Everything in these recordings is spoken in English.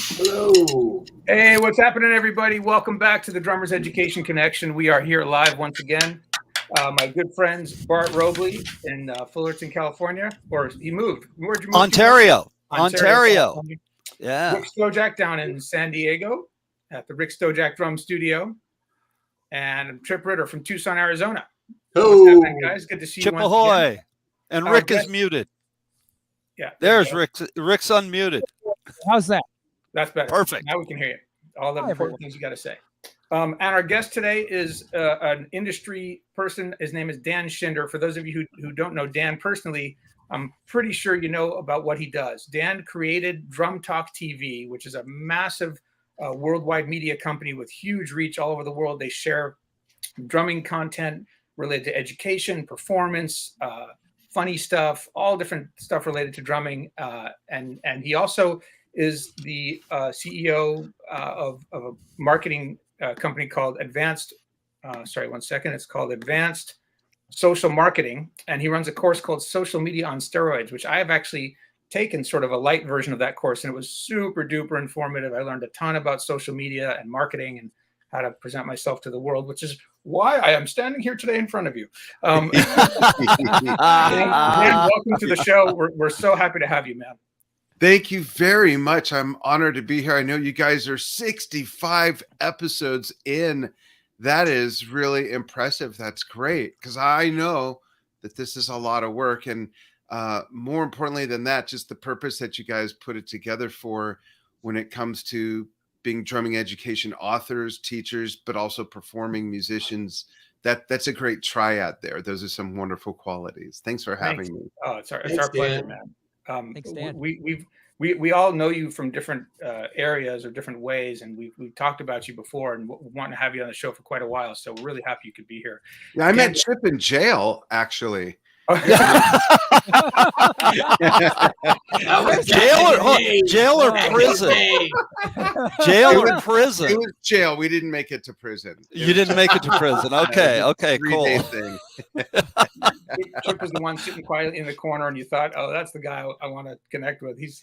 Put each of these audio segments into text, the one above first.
Hello. Hey, what's happening, everybody? Welcome back to the Drummers Education Connection. We are here live once again. My good friends Bart Robley in Fullerton, California, or he moved. Where'd you move Ontario. to? Ontario. Yeah. Rick Stojak down in San Diego at the Rick Stojak Drum Studio, and Trip Ritter from Tucson, Arizona. Hello. What's happening, guys? Good to see Chip you once ahoy. again. And Our Rick guest- is muted. Yeah, There's Rick. Rick's unmuted. How's that? That's better. Perfect. Now we can hear you. All the Hi, important everyone. things you got to say. And our guest today is an industry person. His name is Dan Shinder. For those of you who don't know Dan personally, I'm pretty sure you know about what he does. Dan created DrumTalkTV, which is a massive worldwide media company with huge reach all over the world. They share drumming content related to education, performance, funny stuff, all different stuff related to drumming. And he also is the CEO of a marketing company called Advanced. It's called Advanced Social Marketing, and he runs a course called Social Media on Steroids, which I have actually taken sort of a light version of that course, and it was super duper informative. I learned a ton about social media and marketing and how to present myself to the world, which is why I am standing here today in front of you. Dan, welcome to the show. We're so happy to have you, man. Thank you very much. I'm honored to be here. I know you guys are 65 episodes in. That is really impressive. That's great, because I know that this is a lot of work. And more importantly than that, just the purpose that you guys put it together for when it comes to being drumming education authors, teachers, but also performing musicians. That's a great triad there. Those are some wonderful qualities. Thanks for having me. Oh, it's our Thanks, pleasure, Dan. man. Thanks, Dan. We all know you from different areas or different ways, and we've talked about you before, and we want to have you on the show for quite a while. So we're really happy you could be here. Yeah, I met Chip in jail, actually. Jail or prison? Jail or prison? It was jail. We didn't make it to prison. You didn't make it to prison. Okay, okay, cool. 3-day thing. Chip was the one sitting quietly in the corner, and you thought, "Oh, that's the guy I want to connect with. He's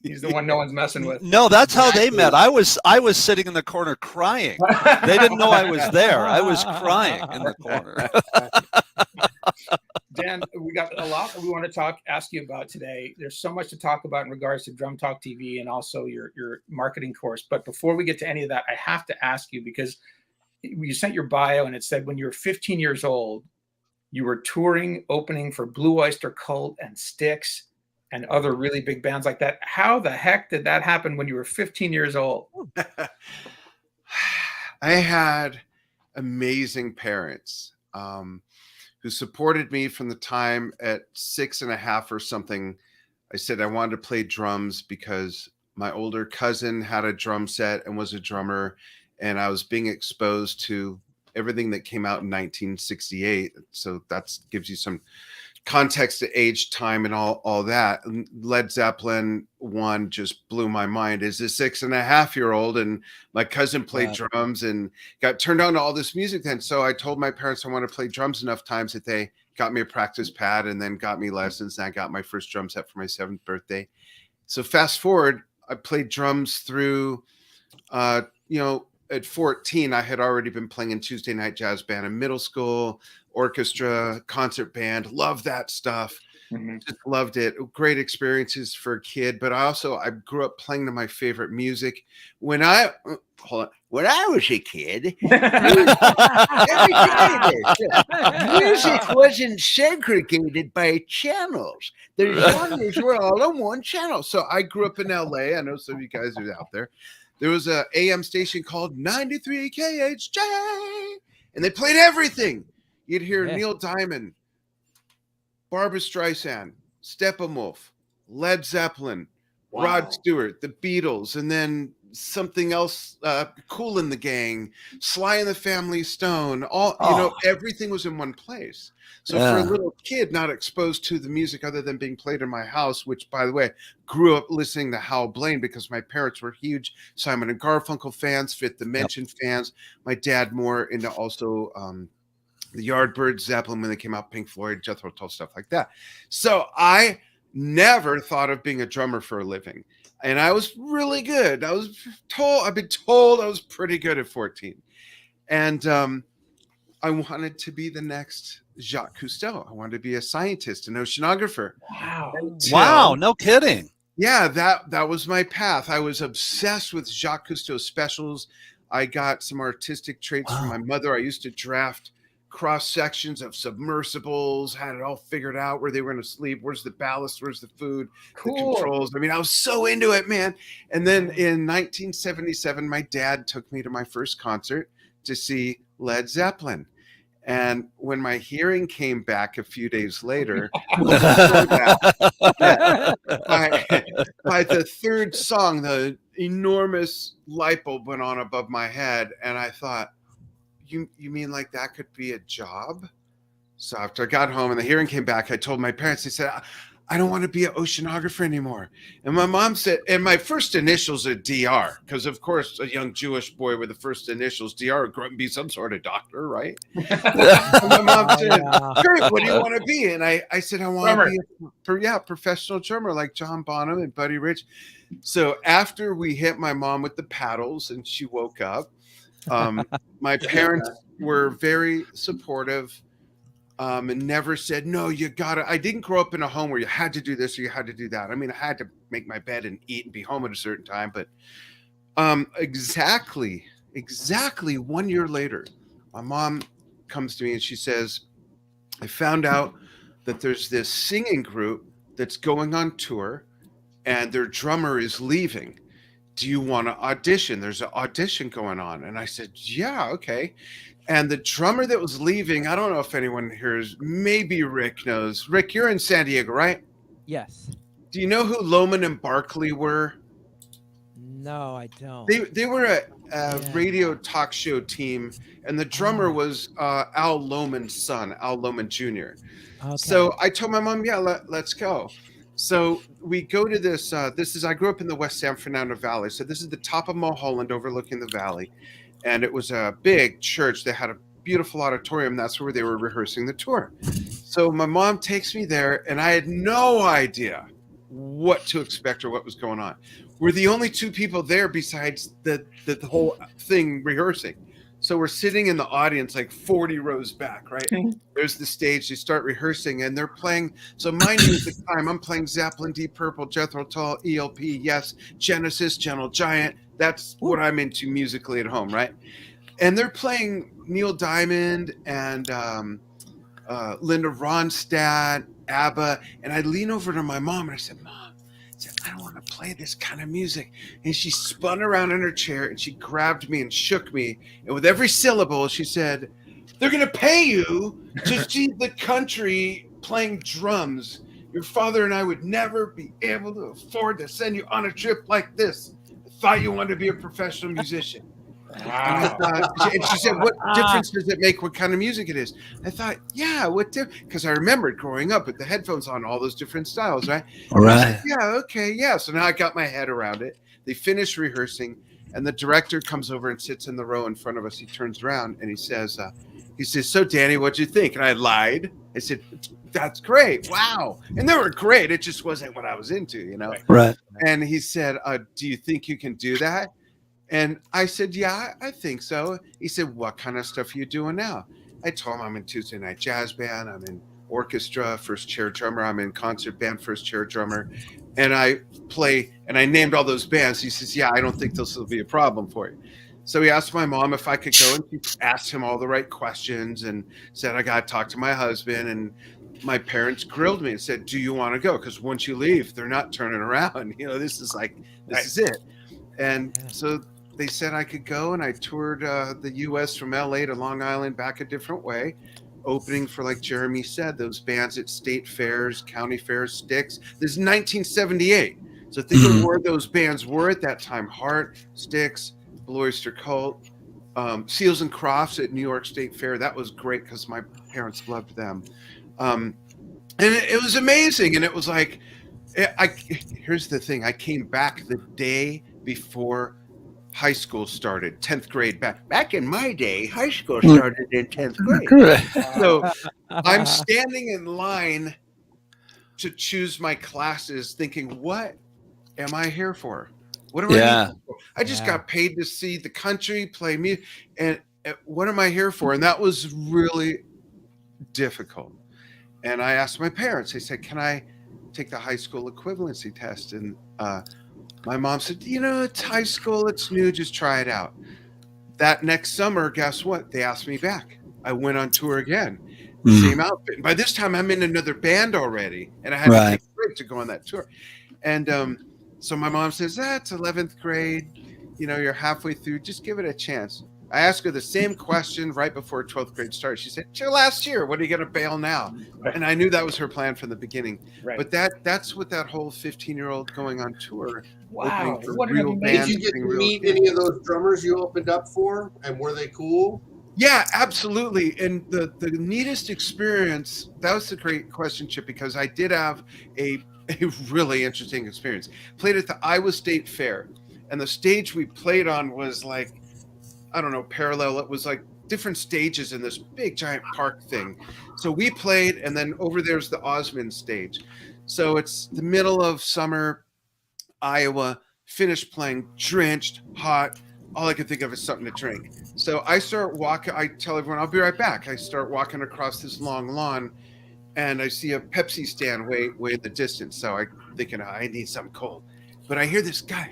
the one no one's messing with." No, that's how they met. I was sitting in the corner crying. They didn't know I was there. I was crying in the corner. Dan, we got a lot we want to ask you about today. There's so much to talk about in regards to Drum Talk TV and also your marketing course. But before we get to any of that, I have to ask you, because you sent your bio and it said when you were 15 years old, you were touring, opening for Blue Oyster Cult and Styx and other really big bands like that. How the heck did that happen when you were 15 years old? I had amazing parents who supported me from the time at 6.5 or something. I said I wanted to play drums because my older cousin had a drum set and was a drummer, and I was being exposed to everything that came out in 1968. So that gives you some context to age, time, and all that. Led Zeppelin 1 just blew my mind as a 6.5-year-old, and my cousin played drums and got turned on to all this music then. So I told my parents I want to play drums enough times that they got me a practice pad and then got me lessons, and I got my first drum set for my 7th birthday. So fast forward, I played drums through at 14, I had already been playing in Tuesday night jazz band in middle school, orchestra, concert band. Loved that stuff. Mm-hmm. Just loved it. Great experiences for a kid. But I grew up playing to my favorite music. When I was a kid, music wasn't segregated by channels. The genres were all on one channel. So I grew up in LA. I know some of you guys are out there. There was a AM station called 93 KHJ, and they played everything. You'd hear Neil Diamond, Barbra Streisand, Steppenwolf, Led Zeppelin, Rod Stewart, the Beatles, and then something else, Kool and the Gang, Sly and the Family Stone. Everything was in one place. So for a little kid not exposed to the music other than being played in my house, which, by the way, grew up listening to Hal Blaine because my parents were huge Simon and Garfunkel fans, Fifth Dimension fans. My dad more into also the Yardbirds, Zeppelin when they came out, Pink Floyd, Jethro Tull, stuff like that. So I never thought of being a drummer for a living. And I was really good. I've been told I was pretty good at 14. And I wanted to be the next Jacques Cousteau. I wanted to be a scientist, an oceanographer. Wow. Wow, no kidding. Yeah, that was my path. I was obsessed with Jacques Cousteau's specials. I got some artistic traits from my mother. I used to draft cross sections of submersibles, had it all figured out where they were going to sleep, where's the ballast, where's the food, the controls. I mean, I was so into it, man. And then in 1977, my dad took me to my first concert to see Led Zeppelin. And when my hearing came back a few days later, by the third song, the enormous light bulb went on above my head. And I thought, you mean like that could be a job? So after I got home and the hearing came back, I told my parents, they said, I don't want to be an oceanographer anymore. And my mom said, and my first initials are DR, because of course a young Jewish boy with the first initials DR would be some sort of doctor, right? And my mom said, Kurt, what do you want to be? And I said, I want to be a professional drummer like John Bonham and Buddy Rich. So after we hit my mom with the paddles and she woke up, my parents were very supportive. And never said, no, you gotta. I didn't grow up in a home where you had to do this or you had to do that. I mean, I had to make my bed and eat and be home at a certain time. But exactly 1 year later, my mom comes to me and she says, I found out that there's this singing group that's going on tour and their drummer is leaving. Do you want to audition? There's an audition going on. And I said, yeah, okay. And the drummer that was leaving, I don't know if anyone here is, maybe Rick knows. Rick, you're in San Diego, right? Yes. Do you know who Lohman and Barkley were? No, I don't. They were a radio talk show team, and the drummer was Al Lohman's son, Al Lohman Jr. Okay. So I told my mom, yeah, let's go. So we go to this. I grew up in the West San Fernando Valley. So this is the top of Mulholland overlooking the valley. And it was a big church that had a beautiful auditorium. That's where they were rehearsing the tour. So my mom takes me there, and I had no idea what to expect or what was going on. We're the only two people there besides the whole thing rehearsing. So we're sitting in the audience like 40 rows back, right? There's the stage. They start rehearsing, and they're playing. So my music time, I'm playing Zeppelin, Deep Purple, Jethro Tull, ELP, Yes, Genesis, Gentle Giant. That's what I'm into musically at home, right? And they're playing Neil Diamond and Linda Ronstadt, ABBA. And I lean over to my mom and I said, Mom, I don't want to play this kind of music. And she spun around in her chair and she grabbed me and shook me. And with every syllable, she said, they're going to pay you to see the country playing drums. Your father and I would never be able to afford to send you on a trip like this. Thought you wanted to be a professional musician. Wow. And she said, what difference does it make what kind of music it is? I thought, yeah, what difference? Because I remembered growing up with the headphones on, all those different styles, right? All right. Said, yeah, okay, yeah. So now I got my head around it. They finished rehearsing, and the director comes over and sits in the row in front of us. He turns around and he says, so Danny, what'd you think? And I lied. I said, that's great. Wow. And they were great. It just wasn't what I was into, you know? Right. And he said, do you think you can do that? And I said, yeah, I think so. He said, what kind of stuff are you doing now? I told him I'm in Tuesday Night Jazz Band. I'm in orchestra, first chair drummer. I'm in concert band, first chair drummer. And I play, and I named all those bands. He says, yeah, I don't think this will be a problem for you. So he asked my mom if I could go, and she asked him all the right questions and said, I got to talk to my husband. And my parents grilled me and said, do you want to go? Because once you leave, they're not turning around. You know, this is it. And so they said I could go, and I toured the U.S. from L.A. to Long Island, back a different way, opening for, like Jeremy said, those bands at state fairs, county fairs, Styx. This is 1978. So think of where those bands were at that time. Heart, Styx, Blue Oyster Cult, Seals and Crofts at New York State Fair. That was great because my parents loved them. And it was amazing. And it was like, here's the thing. I came back the day before high school started, 10th grade. Back in my day, high school started in 10th grade. So I'm standing in line to choose my classes thinking, what am I here for? What am I Yeah. here for? I just got paid to see the country, play music, and what am I here for? And that was really difficult. And I asked my parents, they said, can I take the high school equivalency test? And my mom said, it's high school, it's new, just try it out. That next summer, guess what? They asked me back. I went on tour again. Same outfit. And by this time, I'm in another band already, and I had to take a break to go on that tour. And so my mom says, it's 11th grade. You're halfway through. Just give it a chance. I asked her the same question right before 12th grade started. She said, "Your last year. What are you going to bail now?" Right. And I knew that was her plan from the beginning. Right. But that's what that whole 15-year-old going on tour. Wow. Opening for What an real amazing- bands. Did you get to real meet kids. any of those drummers you opened up for? And were they cool? Yeah, absolutely. And the neatest experience, that was a great question, Chip, because I did have a really interesting experience. Played at the Iowa State Fair, and the stage we played on was like, I don't know, parallel. It was like different stages in this big giant park thing. So we played, and then over there's the Osmond stage. So it's the middle of summer, Iowa, finished playing, drenched, hot. All I could think of is something to drink. So I start walking. I tell everyone, I'll be right back. I start walking across this long lawn, and I see a Pepsi stand way in the distance. So I'm thinking, I need something cold. But I hear this guy,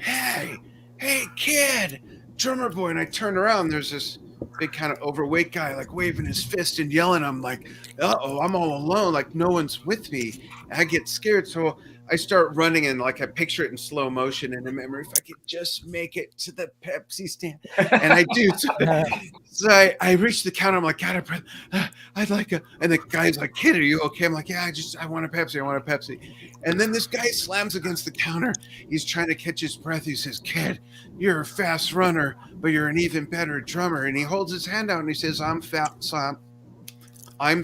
hey, kid, drummer boy. And I turn around, there's this big kind of overweight guy, like waving his fist and yelling. I'm like, uh-oh, I'm all alone. Like no one's with me. And I get scared. So I start running, and like I picture it in slow motion in a memory. If I could just make it to the Pepsi stand. And I do. So I reach the counter. I'm like, God, I'd like a. And the guy's like, kid, are you okay? I'm like, yeah, I want a Pepsi. I want a Pepsi. And then this guy slams against the counter. He's trying to catch his breath. He says, kid, you're a fast runner, but you're an even better drummer. And he holds his hand out and he says, I'm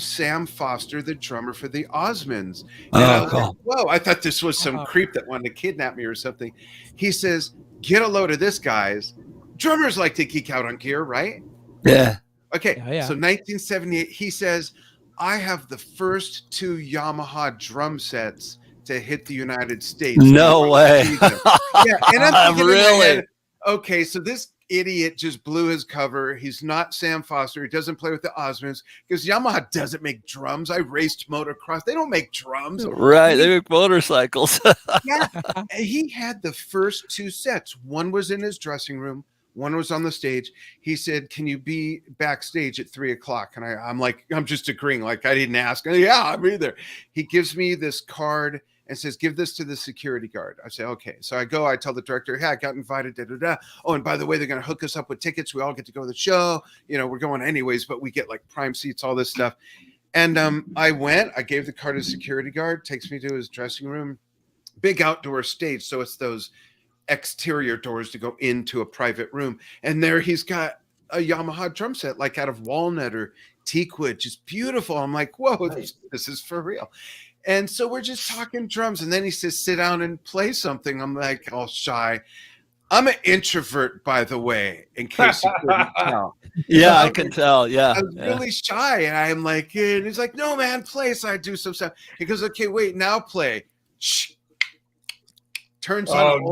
Sam Foster, the drummer for the Osmonds. And I was like, whoa, I thought this was some creep that wanted to kidnap me or something. He says, get a load of this, guys. Drummers like to geek out on gear, right? Yeah. Okay, Yeah. So 1978, he says, I have the first 2 Yamaha drum sets to hit the United States. No way. Yeah, and I'm thinking in my Really? head, okay, so this idiot just blew his cover. He's not Sam Foster. He doesn't play with the Osmonds because Yamaha doesn't make drums. I raced motocross. They don't make drums. Right. They make motorcycles. Yeah. He had the first 2 sets. One was in his dressing room. One was on the stage. He said, can you be backstage at 3:00? And I'm like, I'm just agreeing. Like I didn't ask. Yeah, I'll be there. He gives me this card and says, give this to the security guard. I say, okay. So I go, I tell the director, hey, I got invited, Oh, and by the way, they're going to hook us up with tickets. We all get to go to the show. We're going anyways, but we get like prime seats, all this stuff. And I went, I gave the card to the security guard, takes me to his dressing room, big outdoor stage. So it's those exterior doors to go into a private room. And there he's got a Yamaha drum set, like out of walnut or teakwood, just beautiful. I'm like, whoa, Nice. this is for real. And so we're just talking drums. And then he says, sit down and play something. I'm like, all shy. I'm an introvert, by the way, in case you couldn't tell. Yeah, I can tell. Yeah. I was really shy. And I'm like, and he's like, no, man, play. So I do some stuff. He goes, okay, wait, now play. Shh. Turns on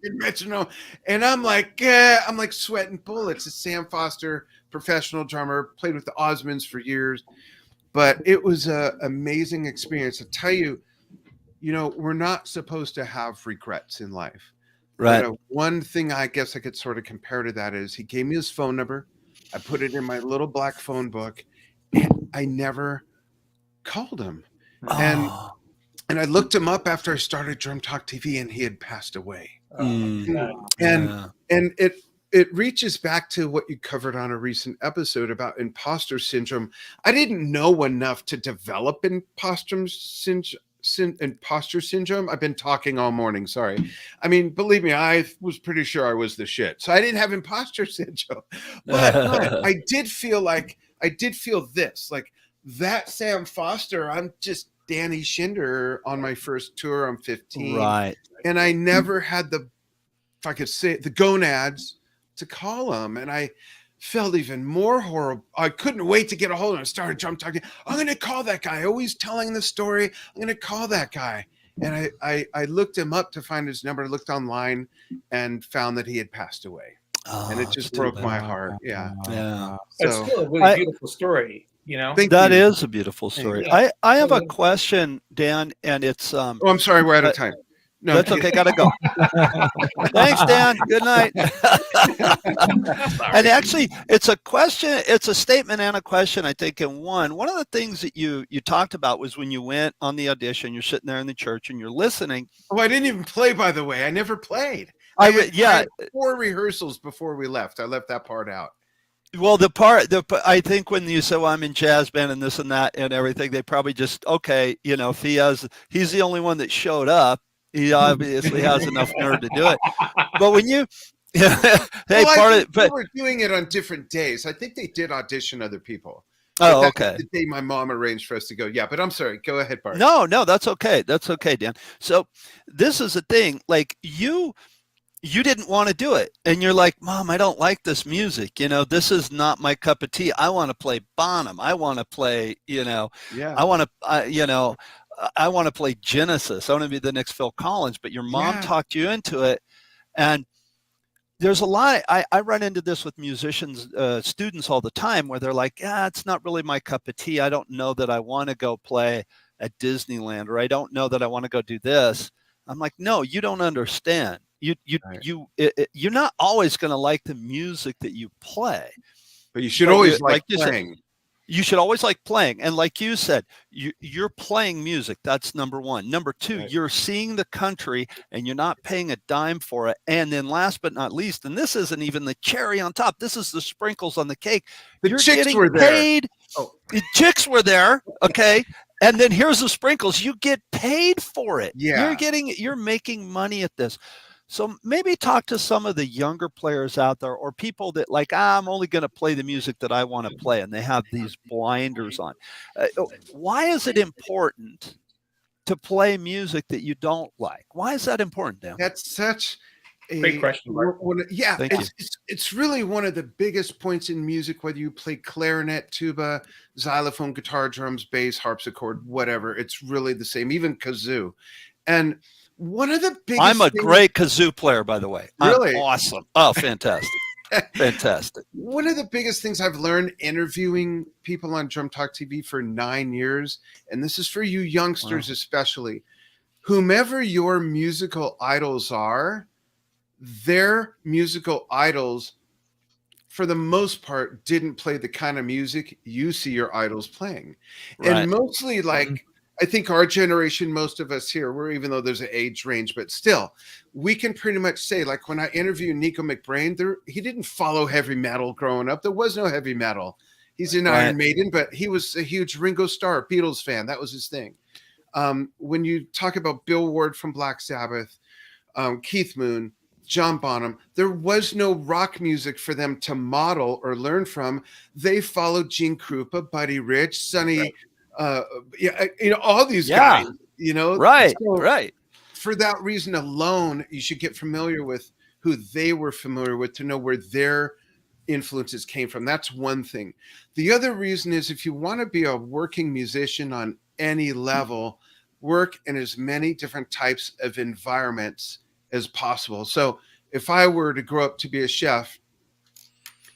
metronome. And I'm like, I'm like sweating bullets. It's Sam Foster, professional drummer, played with the Osmonds for years. But it was an amazing experience. I tell you, we're not supposed to have regrets in life. Right. One thing I guess I could sort of compare to that is he gave me his phone number. I put it in my little black phone book, and I never called him. And I looked him up after I started Drum Talk TV, and he had passed away. And it reaches back to what you covered on a recent episode about imposter syndrome. I didn't know enough to develop imposter syndrome. I've been talking all morning. Sorry. I mean, believe me, I was pretty sure I was the shit. So I didn't have imposter syndrome. But I did feel this, like that Sam Foster, I'm just Danny Shinder on my first tour. I'm 15. Right. And I never had the, if I could say it, the gonads to call him. And I felt even more horrible. I couldn't wait to get a hold of him. I started drum talking. I'm going to call that guy. Always telling the story. I'm going to call that guy. And I looked him up to find his number, looked online, and found that he had passed away. And it Oh, just it's too broke bad. my heart. Yeah. Yeah. It's So still a really beautiful story, you know. thank That you. is a beautiful story. Yeah. I have a question, Dan, and it's Oh, I'm sorry. We're out of time. No, that's okay. Gotta go. Thanks, Dan. Good night. And actually, it's a question. It's a statement and a question, I think, in one. One of the things that you talked about was when you went on the audition. You're sitting there in the church and you're listening. Oh, I didn't even play, by the way. I never played. I I yeah. had 4 rehearsals before we left. I left that part out. Well, I think when you say, well, I'm in jazz band and this and that and everything, they probably just, okay, you know, if he's the only one that showed up, he obviously has enough nerve to do it. But when you, hey, they were doing it on different days. I think they did audition other people. Oh, But okay. that's the day my mom arranged for us to go. Yeah, but I'm sorry. Go ahead, Bart. No, that's okay. That's okay, Dan. So this is the thing, like you didn't want to do it. And you're like, Mom, I don't like this music. You know, this is not my cup of tea. I want to play Bonham. I want to play, you know, Yeah. I want to play Genesis. I want to be the next Phil Collins. But your mom talked you into it. And there's a lot. I run into this with musicians, students all the time where they're like, it's not really my cup of tea. I don't know that I want to go play at Disneyland, or I don't know that I want to go do this. I'm like, no, you don't understand. You're not always going to like the music that you play, but you should always like playing. You should always like playing. And like you said, you're playing music. That's number one. Number two, you're seeing the country and you're not paying a dime for it. And then last but not least, and this isn't even the cherry on top, this is the sprinkles on the cake. The chicks were there. Paid. Oh. The chicks were there. Okay. And then here's the sprinkles. You get paid for it. Yeah. You're making money at this. So maybe talk to some of the younger players out there, or people that like, I'm only going to play the music that I want to play, and they have these blinders on. Why is it important to play music that you don't like? Why is that important, Dan? That's such a great question, Mark. It's really one of the biggest points in music, whether you play clarinet, tuba, xylophone, guitar, drums, bass, harpsichord, whatever. It's really the same, even kazoo. And one of the biggest I'm a great kazoo player, by the way. Really? I'm awesome. Oh, fantastic. Fantastic. One of the biggest things I've learned interviewing people on Drum Talk TV for 9 years, and this is for you youngsters especially, whomever your musical idols are, their musical idols, for the most part, didn't play the kind of music you see your idols playing. Right. And mostly like, I think our generation, most of us here, even though there's an age range, but still, we can pretty much say, like when I interviewed Nico McBrain, he didn't follow heavy metal growing up. There was no heavy metal. He's in Iron Maiden, but he was a huge Ringo Starr, Beatles fan. That was his thing. When you talk about Bill Ward from Black Sabbath, Keith Moon, John Bonham, there was no rock music for them to model or learn from. They followed Gene Krupa, Buddy Rich, Sonny, all these guys, right. For that reason alone, you should get familiar with who they were familiar with to know where their influences came from. That's one thing. The other reason is if you want to be a working musician on any level, work in as many different types of environments as possible. So if I were to grow up to be a chef,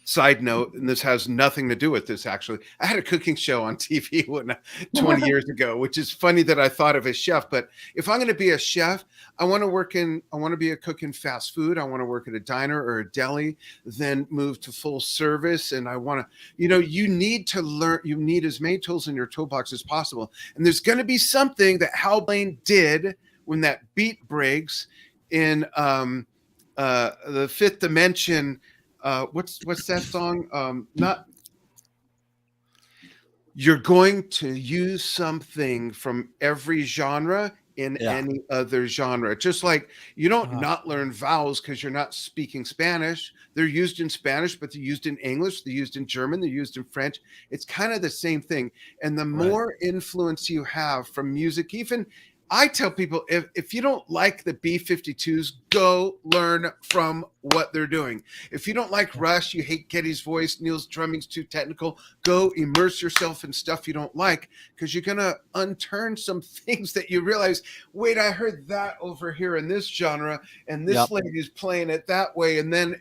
side note, and this has nothing to do with this actually, I had a cooking show on TV 20 years ago, which is funny that I thought of as chef. But if I'm going to be a chef, I want to be a cook in fast food. I want to work at a diner or a deli, then move to full service. And I want to, you need to learn, you need as many tools in your toolbox as possible. And there's going to be something that Hal Blaine did when that beat breaks in the Fifth Dimension. What's that song? You're going to use something from every genre in any other genre. Just like you don't not learn vowels because you're not speaking Spanish. They're used in Spanish, but they're used in English. They're used in German. They're used in French. It's kind of the same thing. And the more influence you have from music, even I tell people, if you don't like the B-52s, go learn from what they're doing. If you don't like Rush, you hate Geddy's voice, Neil's drumming's too technical, go immerse yourself in stuff you don't like, because you're going to unturn some things that you realize, wait, I heard that over here in this genre, and this lady's playing it that way, and then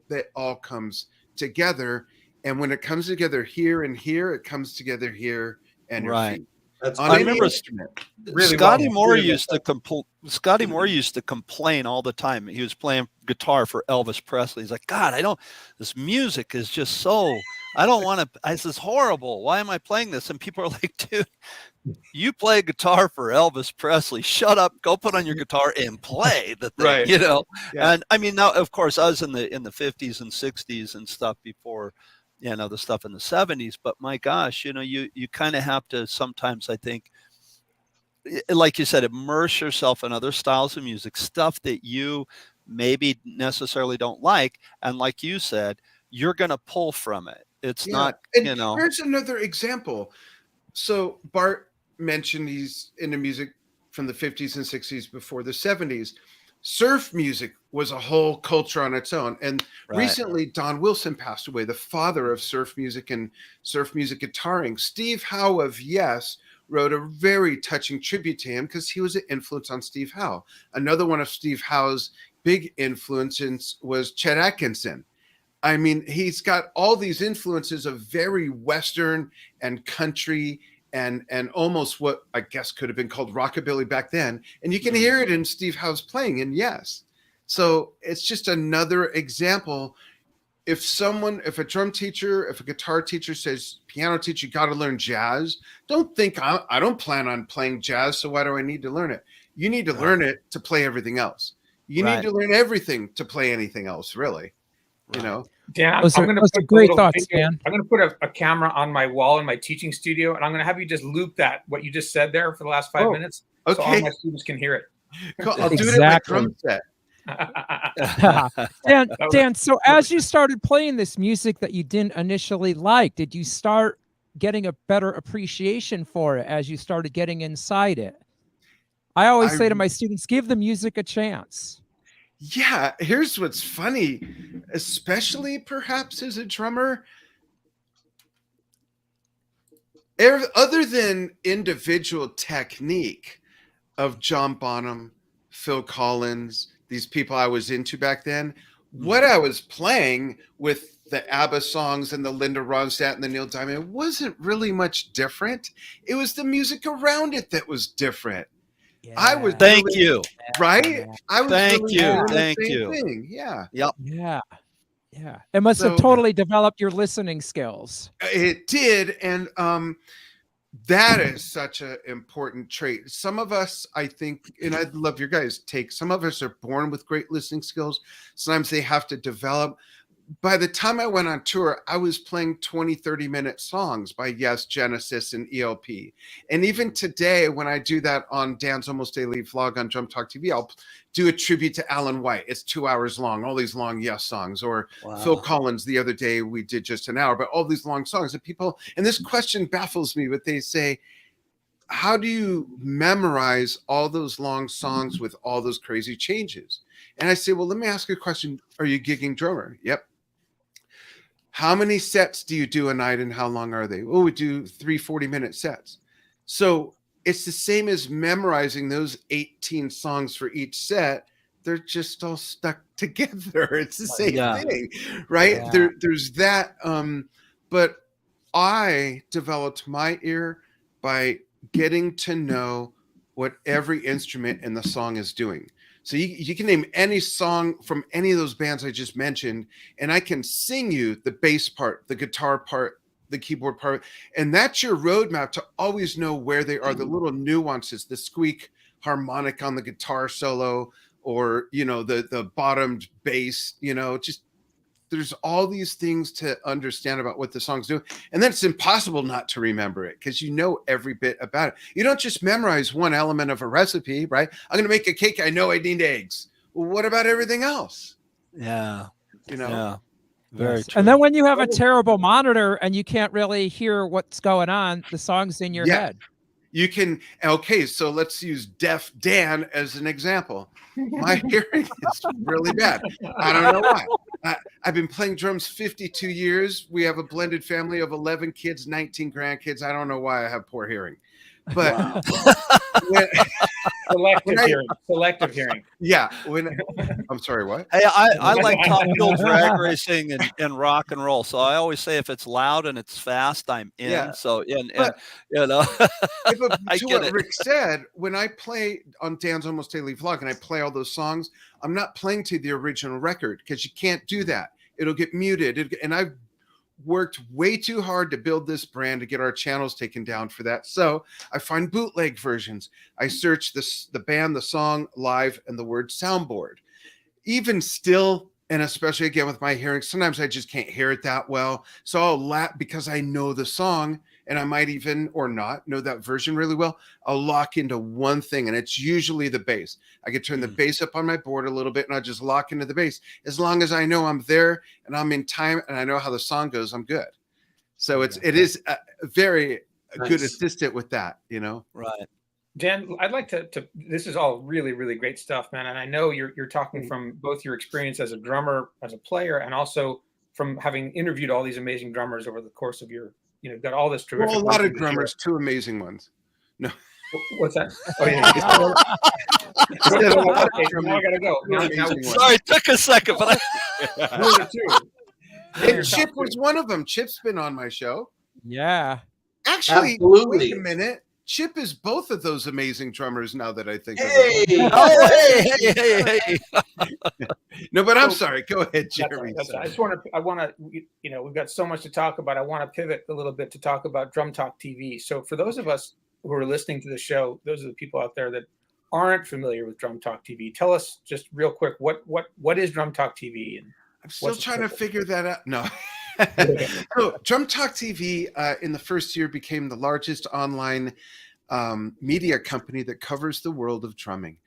that all comes together. And when it comes together here and here, it comes together here and your feet. That's On I any remember instrument. really Scotty well. Moore used to complain all the time. He was playing guitar for Elvis Presley. He's like, God, this music is just so, I don't want to, this is horrible. Why am I playing this? And people are like, dude, you play guitar for Elvis Presley. Shut up, go put on your guitar and play the thing, you know? Yeah. And I mean, now, of course, I was in the 50s and 60s and stuff before, you know, the stuff in the 70s, but my gosh, you know, you kind of have to sometimes, I think, like you said, immerse yourself in other styles of music, stuff that you maybe necessarily don't like. And like you said, you're going to pull from it. It's not, and you know. Here's another example. So Bart mentioned he's into music from the 50s and 60s before the 70s. Surf music was a whole culture on its own. And recently, Don Wilson passed away, the father of surf music and surf music guitaring. Steve Howe of Yes wrote a very touching tribute to him because he was an influence on Steve Howe. Another one of Steve Howe's big influences was Chet Atkinson. I mean, he's got all these influences of very Western and country and almost what I guess could have been called rockabilly back then. And you can hear it in Steve Howe's playing in Yes. So it's just another example. If a drum teacher, if a guitar teacher says, piano teacher, you got to learn jazz, don't think I don't plan on playing jazz, so why do I need to learn it? You need to learn it to play everything else. You need to learn everything to play anything else, really. You know? Dan, I'm going to put great thoughts, Dan. I'm going to put a camera on my wall in my teaching studio, and I'm going to have you just loop what you just said there for the last 5 minutes, so all my students can hear it. Cool. I'll do it at my drum set. Dan, so as you started playing this music that you didn't initially like, did you start getting a better appreciation for it as you started getting inside it? I always say to my students, give the music a chance. Yeah, here's what's funny, especially perhaps as a drummer, other than individual technique of John Bonham, Phil Collins, these people I was into back then, what I was playing with the ABBA songs and the Linda Ronstadt and the Neil Diamond wasn't really much different. It was the music around it that was different. I was Thank you. Right? I was Thank really you. doing the Thank same you. thing. Yeah. Yep. Yeah. It must have totally developed your listening skills. It did. And that is such an important trait. Some of us, I think, and I love your guys' take, some of us are born with great listening skills. Sometimes they have to develop. By the time I went on tour, I was playing 20, 30-minute songs by Yes, Genesis, and ELP. And even today, when I do that on Dan's Almost Daily vlog on DrumTalkTV, I'll do a tribute to Alan White. It's 2 hours long, all these long Yes songs. Or Phil Collins, the other day, we did just an hour, but all these long songs. And people, and this question baffles me, but they say, how do you memorize all those long songs with all those crazy changes? And I say, well, let me ask you a question. Are you a gigging drummer? Yep. How many sets do you do a night and how long are they? Oh, we do 3 40-minute sets. So it's the same as memorizing those 18 songs for each set. They're just all stuck together. It's the same thing, right? Yeah. There's that. But I developed my ear by getting to know what every instrument in the song is doing. So you can name any song from any of those bands I just mentioned, and I can sing you the bass part, the guitar part, the keyboard part, and that's your roadmap to always know where they are, the little nuances, the squeak harmonic on the guitar solo, or, you know, the bottomed bass, you know, just there's all these things to understand about what the song's doing. And then it's impossible not to remember it because you know every bit about it. You don't just memorize one element of a recipe, right? I'm going to make a cake. I know I need eggs. Well, what about everything else? Yeah. You know? Yeah. Very true. And then when you have a terrible monitor and you can't really hear what's going on, the song's in your head. You can, okay, so let's use Deaf Dan as an example. My hearing is really bad. I don't know why. I've been playing drums 52 years. We have a blended family of 11 kids, 19 grandkids. I don't know why I have poor hearing. But selective hearing. Yeah. I'm sorry, what? Hey, I like Top Fuel drag racing and rock and roll. So I always say if it's loud and it's fast, I'm in. Yeah. So But, you know, I get what Rick said, when I play on Dan's Almost Daily Vlog and I play all those songs, I'm not playing to the original record because you can't do that. It'll get muted. And I've worked way too hard to build this brand to get our channels taken down for that. So I find bootleg versions. I search the band, the song, live, and the word soundboard. Even still, and especially again with my hearing, sometimes I just can't hear it that well. So I'll because I know the song, and I might even or not know that version really well. I'll lock into one thing, and it's usually the bass. I can turn the bass up on my board a little bit, and I just lock into the bass. As long as I know I'm there and I'm in time and I know how the song goes, I'm good. So it is a very good assistant with that, you know. Right. Dan, I'd like to this is all really, really great stuff, man. And I know you're talking from both your experience as a drummer, as a player, and also from having interviewed all these amazing drummers over the course of your, you've got all this terrific. Well, a lot of drummers, two amazing ones. No. What's that? Oh yeah. Now I gotta go. Sorry, it took a second, but and Chip was one of them. Chip's been on my show. Yeah. Actually, absolutely. Wait a minute. Chip is both of those amazing drummers now that I think of it. Hey. No, but I'm sorry. Go ahead, Jeremy. I want to, we've got so much to talk about. I want to pivot a little bit to talk about Drum Talk TV. So for those of us who are listening to the show, those are the people out there that aren't familiar with Drum Talk TV. Tell us just real quick, what is Drum Talk TV? And I'm still trying to figure that out. No. So Drum Talk TV in the first year became the largest online media company that covers the world of drumming.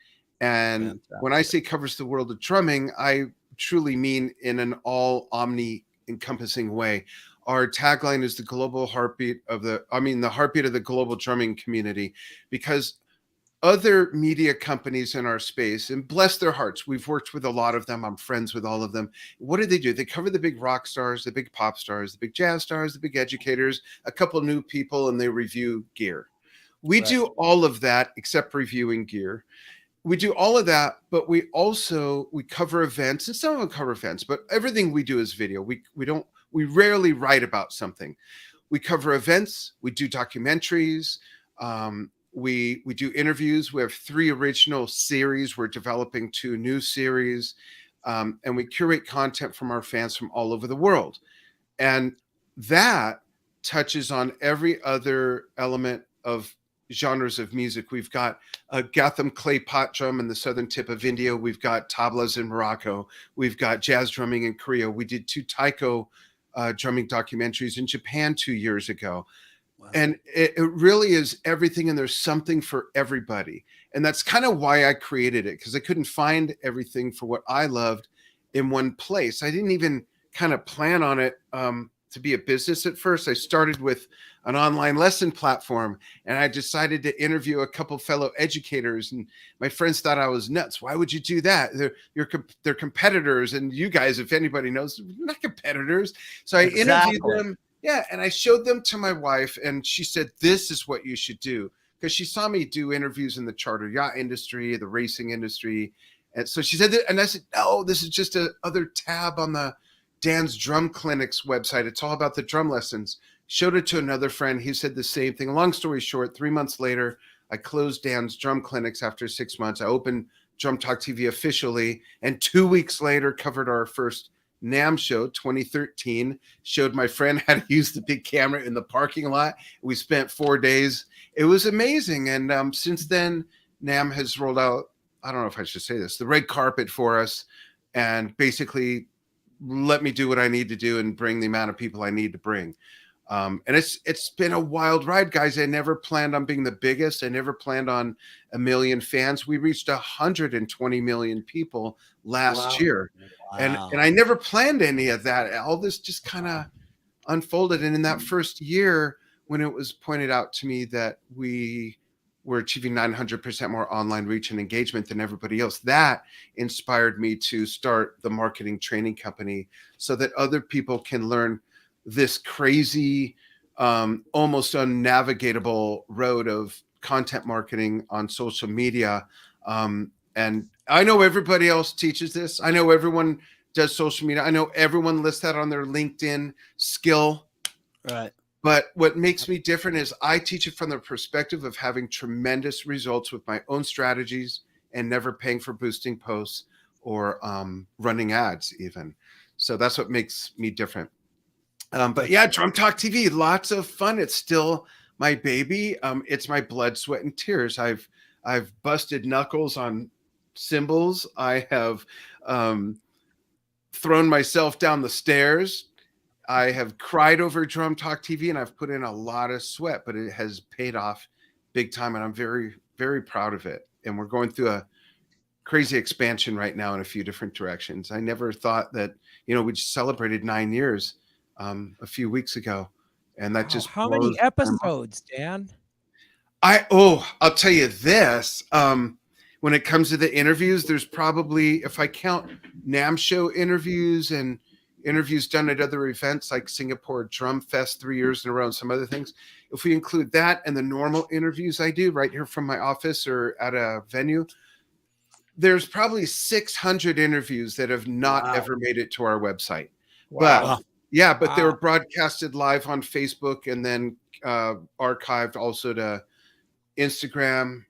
And when I say covers the world of drumming, I truly mean in an all omni encompassing way. Our tagline is the global heartbeat of the heartbeat of the global drumming community, because other media companies in our space, and bless their hearts, we've worked with a lot of them. I'm friends with all of them. What do? They cover the big rock stars, the big pop stars, the big jazz stars, the big educators, a couple new people, and they review gear. We do all of that except reviewing gear. We do all of that, but we cover events, and some of them cover events, but everything we do is video. We rarely write about something. We cover events, we do documentaries, we do interviews. We have 3 original series. We're developing 2 new series, and we curate content from our fans from all over the world. And that touches on every other element of genres of music. We've got a Gatham clay pot drum in the southern tip of India. We've got tablas in Morocco. We've got jazz drumming in Korea. We did 2 taiko drumming documentaries in Japan 2 years ago. Wow. And it really is everything, and there's something for everybody. And that's kind of why I created it, because I couldn't find everything for what I loved in one place. I didn't even kind of plan on it to be a business at first. I started with an online lesson platform, and I decided to interview a couple fellow educators, and my friends thought I was nuts. Why would you do that? They're competitors, and you guys, if anybody knows, we're not competitors. So I interviewed them. Yeah, and I showed them to my wife, and she said, this is what you should do, because she saw me do interviews in the charter yacht industry, the racing industry. And so she said, and I said, no, this is just another tab on the Dan's Drum Clinics website. It's all about the drum lessons. Showed it to another friend. He said the same thing. Long story short, 3 months later, I closed Dan's Drum Clinics after 6 months. I opened Drum Talk TV officially, and 2 weeks later covered our first NAMM show, 2013. Showed my friend how to use the big camera in the parking lot. We spent 4 days. It was amazing. And since then, NAMM has rolled out, I don't know if I should say this, the red carpet for us, and basically let me do what I need to do and bring the amount of people I need to bring. And it's been a wild ride, guys. I never planned on being the biggest. I never planned on 1 million fans. We reached 120 million people last year. Wow. And I never planned any of that. All this just kind of unfolded. And in that first year, when it was pointed out to me that we were achieving 900% more online reach and engagement than everybody else, that inspired me to start the marketing training company so that other people can learn this crazy, almost unnavigatable road of content marketing on social media. And I know everybody else teaches this. I know everyone does social media. I know everyone lists that on their LinkedIn skill. Right. But what makes me different is I teach it from the perspective of having tremendous results with my own strategies and never paying for boosting posts or running ads even. So that's what makes me different. But yeah, Drum Talk TV, lots of fun. It's still my baby. It's my blood, sweat, and tears. I've busted knuckles on cymbals. I have thrown myself down the stairs. I have cried over Drum Talk TV, and I've put in a lot of sweat, but it has paid off big time, and I'm very, very proud of it. And we're going through a crazy expansion right now in a few different directions. I never thought that, we just celebrated 9 years a few weeks ago, and that just how many episodes, Dan? I'll tell you this. When it comes to the interviews, there's probably, if I count NAMM show interviews and interviews done at other events like Singapore Drum Fest 3 years in a row and some other things, if we include that and the normal interviews I do right here from my office or at a venue, there's probably 600 interviews that have not ever made it to our website. Wow. But they were broadcasted live on Facebook and then archived also to Instagram,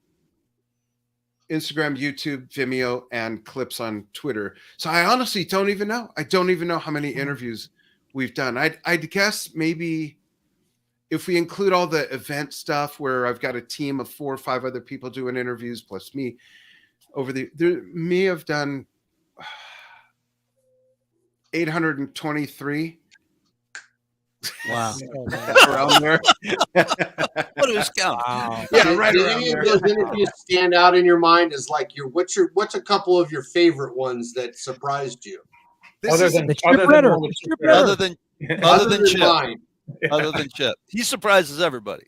YouTube, Vimeo, and clips on Twitter. So I honestly don't even know. I don't even know how many interviews we've done. I'd guess maybe if we include all the event stuff where I've got a team of 4 or 5 other people doing interviews plus me, there may have done 823. Wow. Around there. What is count? Wow. Yeah, right Did around any there. of those interviews stand out in your mind as like what's a couple of your favorite ones that surprised you? Other than The shipwritter. Other than Chip. mine. Other than Chip. He surprises everybody.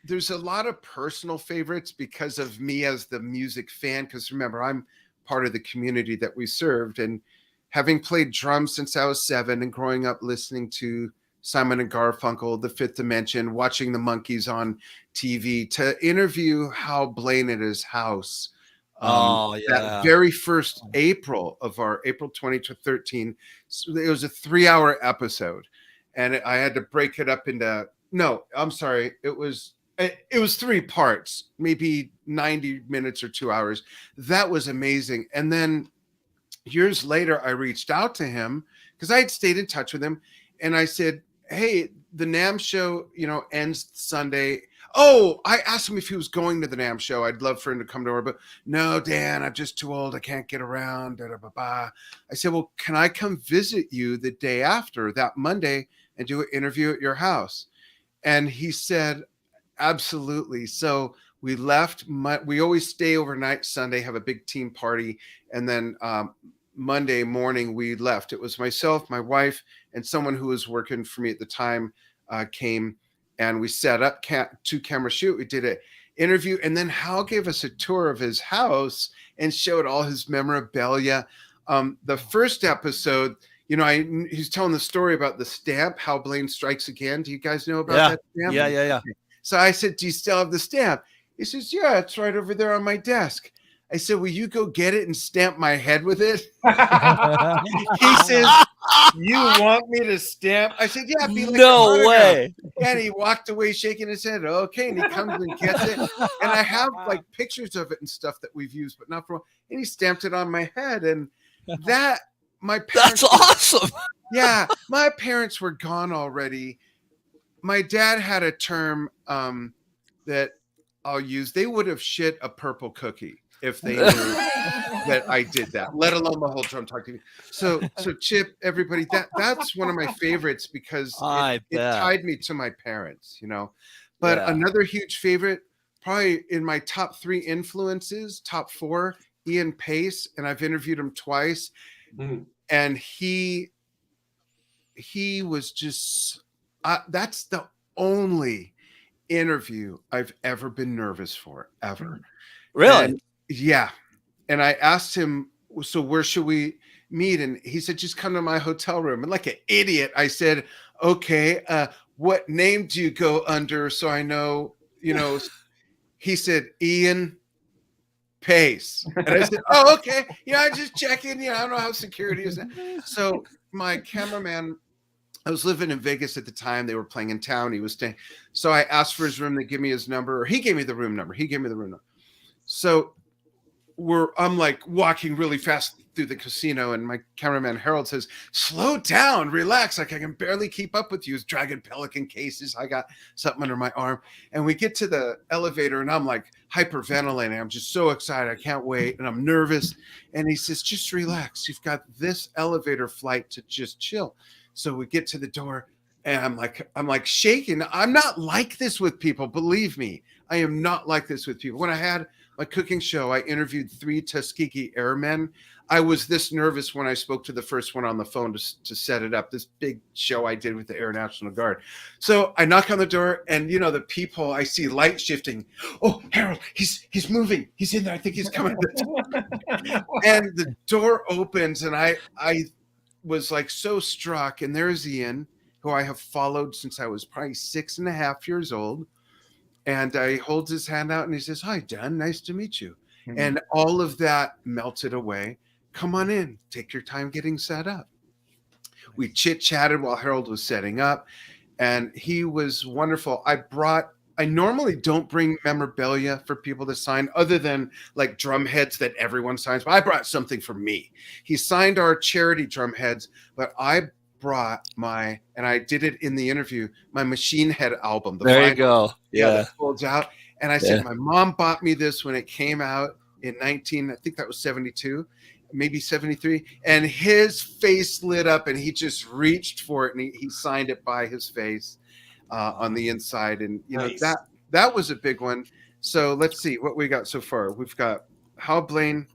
There's a lot of personal favorites because of me as the music fan, because remember, I'm part of the community that we served, and having played drums since I was 7 and growing up listening to Simon and Garfunkel, The Fifth Dimension, watching the Monkees on TV, to interview Hal Blaine at his house. That very first April of our April 2013, it was a 3-hour episode, and I had to break it up into, it was 3 parts, maybe 90 minutes or 2 hours. That was amazing. And then years later, I reached out to him because I had stayed in touch with him, and I said, hey, the NAMM show, ends Sunday. Oh, I asked him if he was going to the NAMM show. I'd love for him to come to her, but no, Dan, I'm just too old. I can't get around. I said, well, can I come visit you the day after, that Monday, and do an interview at your house? And he said, absolutely. So we left. We always stay overnight Sunday, have a big team party. And then Monday morning we left. It was myself, my wife, and someone who was working for me at the time came, and we set up 2-camera shoot. We did an interview, and then Hal gave us a tour of his house and showed all his memorabilia. The first episode, he's telling the story about the stamp, Hal Blaine Strikes Again. Do you guys know about that stamp? Yeah. So I said, do you still have the stamp? He says, yeah, it's right over there on my desk. I said, will you go get it and stamp my head with it? He says, you want me to stamp? I said, yeah, be like no way. And he walked away shaking his head. Okay. And he comes and gets it. And I have like pictures of it and stuff that we've used, but not for, and he stamped it on my head. And my parents. That's awesome. Yeah. My parents were gone already. My dad had a term that I'll use. They would have shit a purple cookie if they knew that I did that, let alone the whole Drum Talk TV. So Chip, everybody, that's one of my favorites because it tied me to my parents, But another huge favorite, probably in my top 3 influences, top 4, Ian Pace, and I've interviewed him twice. And he he was just, that's the only interview I've ever been nervous for, ever. Really? And yeah. And I asked him, so where should we meet? And he said, just come to my hotel room. And like an idiot, I said, okay, what name do you go under? So I know, he said, Ian Pace. And I said, oh, okay. I just check in. I don't know how security is. So my cameraman, I was living in Vegas at the time. They were playing in town. He was staying. So I asked for his room. They give me his number, or he gave me the room number. So I'm like walking really fast through the casino, and my cameraman Harold says, slow down, relax. Like, I can barely keep up with you. He's dragging Pelican cases. I got something under my arm. And we get to the elevator, and I'm like hyperventilating. I'm just so excited. I can't wait. And I'm nervous. And he says, just relax. You've got this elevator flight to just chill. So we get to the door, and I'm like shaking. I'm not like this with people. Believe me, I am not like this with people. When I had my cooking show, I interviewed 3 Tuskegee Airmen. I was this nervous when I spoke to the first one on the phone to set it up, this big show I did with the Air National Guard. So I knock on the door, and the people, I see light shifting. Oh, Harold, he's moving. He's in there. I think he's coming. And the door opens, and I was like so struck. And there's Ian, who I have followed since I was probably 6.5 years old. And he holds his hand out and he says, hi, Dan, nice to meet you. Mm-hmm. And all of that melted away. Come on in, take your time getting set up. We chit-chatted while Harold was setting up, and he was wonderful. I normally don't bring memorabilia for people to sign other than like drum heads that everyone signs, but I brought something for me. He signed our charity drum heads, but I brought and I did it in the interview, my Machine Head album. There you go. Yeah. That folds out. And I said, my mom bought me this when it came out in I think that was 72, maybe 73. And his face lit up, and he just reached for it, and he signed it by his face on the inside. And, nice. that was a big one. So let's see what we got so far. We've got Hal Blaine.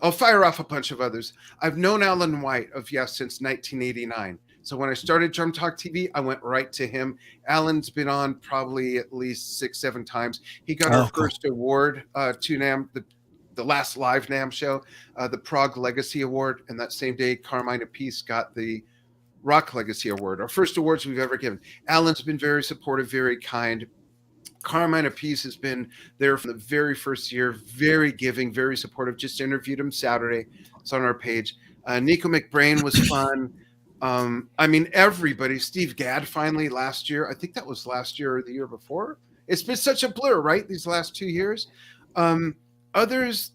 I'll fire off a bunch of others. I've known Alan White of Yes since 1989. So when I started Drum Talk TV, I went right to him. Alan's been on probably at least 6-7 times. He got our first award to NAMM, the last live NAMM show, the Prague Legacy Award. And that same day, Carmine Appice got the Rock Legacy Award, our first awards we've ever given. Alan's been very supportive, very kind. Carmine Appice has been there from the very first year, very giving, very supportive. Just interviewed him Saturday. It's on our page. Nico McBrain was fun. I mean, everybody. Steve Gadd finally last year. I think that was last year or the year before. It's been such a blur, right? These last 2 years. Others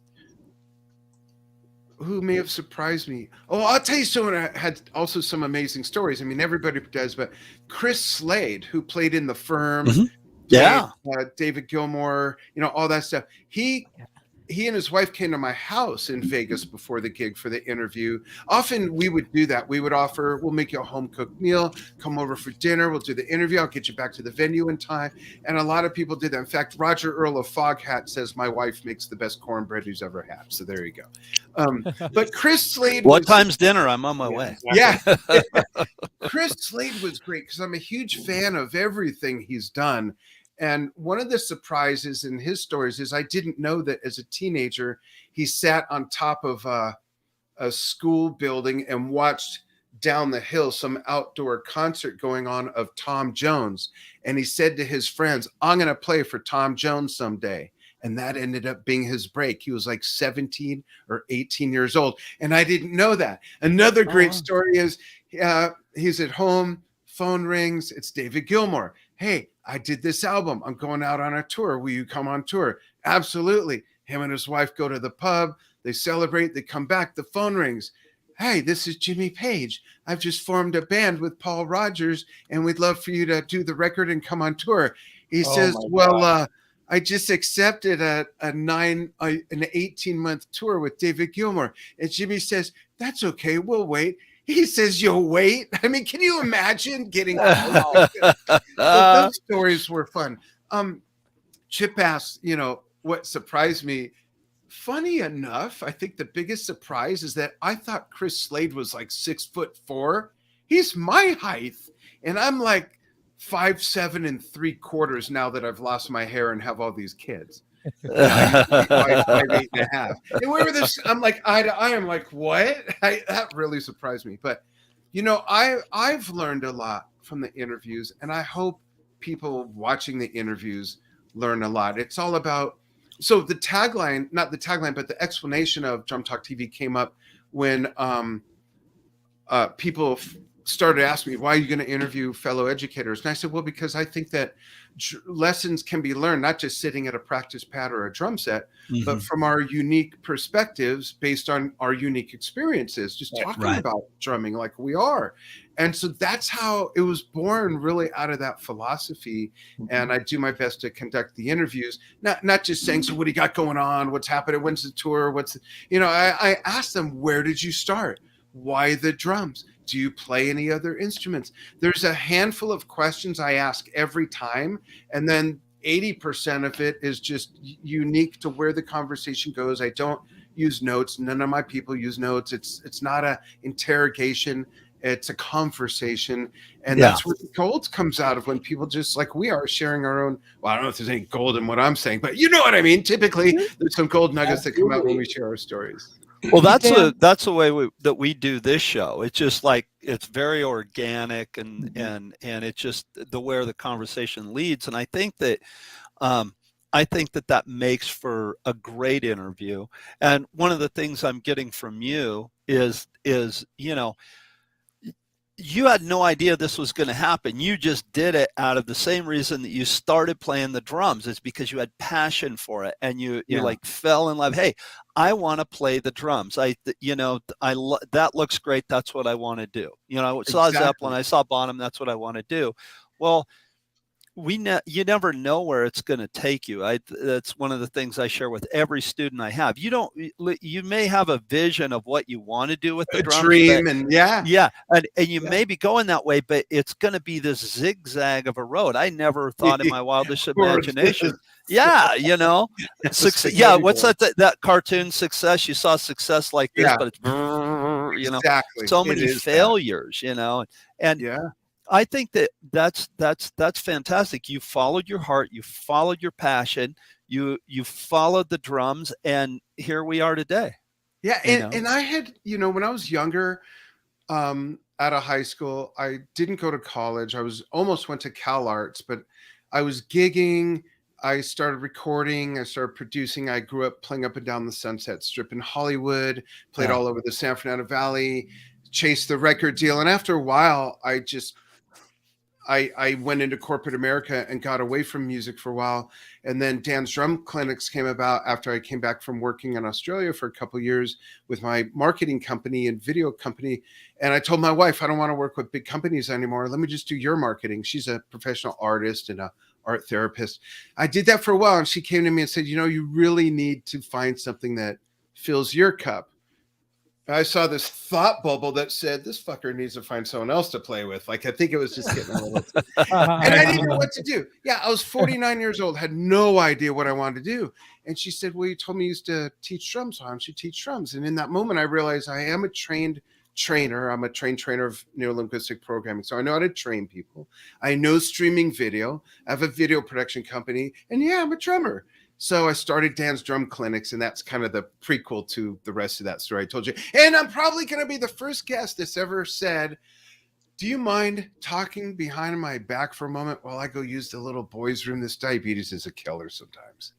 who may have surprised me. Oh, I'll tell you someone had also some amazing stories. I mean, everybody does, but Chris Slade, who played in The Firm, David Gilmour, all that stuff. He and his wife came to my house in Vegas before the gig for the interview. Often we would do that. We would offer, we'll make you a home cooked meal, come over for dinner, we'll do the interview, I'll get you back to the venue in time. And a lot of people did that. In fact, Roger Earl of Foghat says my wife makes the best cornbread he's ever had. So there you go. But Chris Slade. What time's dinner? I'm on my way. Yeah. Chris Slade was great because I'm a huge fan of everything he's done. And one of the surprises in his stories is I didn't know that as a teenager, he sat on top of a school building and watched down the hill some outdoor concert going on of Tom Jones. And he said to his friends, I'm going to play for Tom Jones someday. And that ended up being his break. He was like 17 or 18 years old. And I didn't know that. Another great story is he's at home, phone rings. It's David Gilmour. Hey, I did this album. I'm going out on a tour. Will you come on tour? Absolutely. Him and his wife go to the pub. They celebrate. They come back. The phone rings. Hey, this is Jimmy Page. I've just formed a band with Paul Rogers, and we'd love for you to do the record and come on tour. He says, well, I just accepted an 18-month tour with David Gilmour. And Jimmy says, that's okay. We'll wait. He says, you'll wait. I mean, can you imagine getting those stories were fun. Chip asked, what surprised me. Funny enough, I think the biggest surprise is that I thought Chris Slade was like 6'4", he's my height, and I'm like 5'7 3/4 now that I've lost my hair and have all these kids. I used to be 5'8 and a half. And we were this, I'm like eye to eye. I'm like, what? That really surprised me. But I've learned a lot from the interviews, and I hope people watching the interviews learn a lot. It's all about, so the tagline, not the tagline, but the explanation of Drum Talk TV came up when people started asking me, why are you going to interview fellow educators? And I said, well, because I think that lessons can be learned, not just sitting at a practice pad or a drum set, but from our unique perspectives based on our unique experiences, just talking about drumming like we are. And so that's how it was born, really out of that philosophy. And I do my best to conduct the interviews, not just saying, so what do you got going on? What's happening? When's the tour? I asked them, where did you start? Why the drums? Do you play any other instruments? There's a handful of questions I ask every time, and then 80% of it is just unique to where the conversation goes. I don't use notes. None of my people use notes. It's not a interrogation. It's a conversation. And that's where the gold comes out of, when people just like we are sharing our own. Well, I don't know if there's any gold in what I'm saying, but you know what I mean? Typically, there's some gold nuggets that come out when we share our stories. Well, that's the way that we do this show. It's just like, it's very organic, and it's just where the conversation leads. And I think that that makes for a great interview. And one of the things I'm getting from you is you had no idea this was going to happen. You just did it out of the same reason that you started playing the drums. It's because you had passion for it, and you like fell in love. Hey, I want to play the drums. That looks great. That's what I want to do. I saw Zeppelin, I saw Bonham. That's what I want to do. Well, you never know where it's going to take you. That's one of the things I share with every student I have. You may have a vision of what you want to do with the drums, dream, and and you may be going that way, but it's going to be this zigzag of a road. I never thought in my wildest imagination. Success. Yeah, what's that cartoon Success? You saw success like this, but it's exactly so many failures. And I think that's fantastic. You followed your heart, you followed your passion, you followed the drums, and here we are today. Yeah, and I had, when I was younger, out of high school, I didn't go to college. I almost went to Cal Arts, but I was gigging. I started recording. I started producing. I grew up playing up and down the Sunset Strip in Hollywood, played all over the San Fernando Valley, chased the record deal. And after a while, I went into corporate America and got away from music for a while. And then Dan's Drum Clinics came about after I came back from working in Australia for a couple of years with my marketing company and video company. And I told my wife, I don't want to work with big companies anymore. Let me just do your marketing. She's a professional artist and a art therapist. I did that for a while. And she came to me and said, you really need to find something that fills your cup. I saw this thought bubble that said, this fucker needs to find someone else to play with. Like, I think it was just getting a little, and I didn't know what to do. Yeah. I was 49 years old, had no idea what I wanted to do. And she said, well, you told me you used to teach drums. Why don't you teach drums? And in that moment, I realized I am a trained trainer. I'm a trained trainer of neurolinguistic programming. So I know how to train people. I know streaming video. I have a video production company, and I'm a drummer. So I started Dan's Drum Clinics, and that's kind of the prequel to the rest of that story I told you. And I'm probably going to be the first guest that's ever said, do you mind talking behind my back for a moment while I go use the little boys' room? This diabetes is a killer sometimes.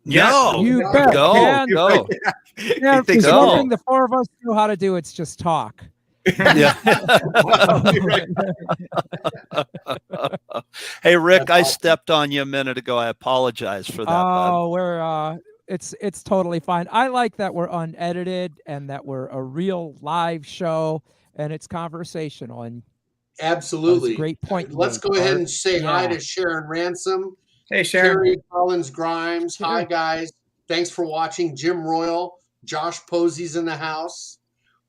No, you bet. Go. Yeah, there's one thing the four of us know how to do. It's just talk. Yeah. Hey, Rick, I stepped on you a minute ago. I apologize for that. Oh, it's totally fine. I like that we're unedited and that we're a real live show and it's conversational. And absolutely, great point. Let's go ahead and say hi to Sharon Ransom. Hey, Sharon. Carrie Collins Grimes. Hi, guys. Thanks for watching. Jim Royal, Josh Posey's in the house.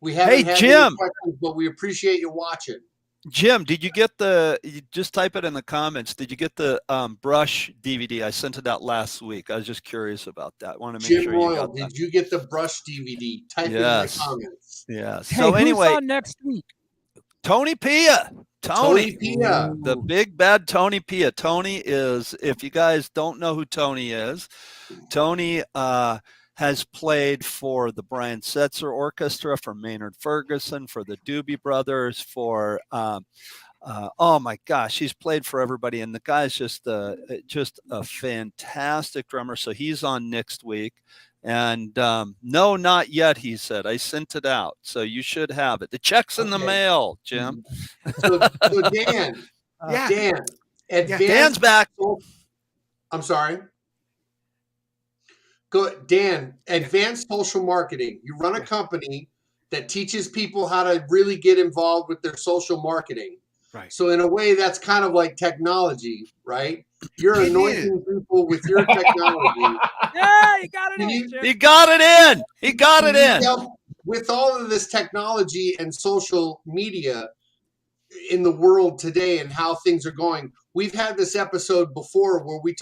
We haven't had Jim, any questions, but we appreciate you watching. Jim, did you get you just type it in the comments. Did you get the Brush DVD? I sent it out last week. I was just curious about that. I want to make Jim sure Royal, you got that. did you get the Brush DVD? Type it in the comments. Yes. Hey, So anyway, who's on next week? Tony Pia. Tony Pia. The big bad Tony Pia. Tony is, if you guys don't know who Tony is, Tony has played for the Brian Setzer Orchestra, for Maynard Ferguson, for the Doobie Brothers, for oh my gosh, he's played for everybody, and the guy's just a fantastic drummer. So he's on next week, and no, not yet. He said I sent it out, so you should have it. The check's in the mail, Jim. So Dan, Dan, Dan's back. I'm sorry. Go, Dan. Advanced social marketing. You run a company that teaches people how to really get involved with their social marketing. Right. So in a way, that's kind of like technology, right? You're anointing people with your technology. Yeah, you got it in. He got it in. He got it in. With all of this technology and social media in the world today and how things are going, we've had this episode before where we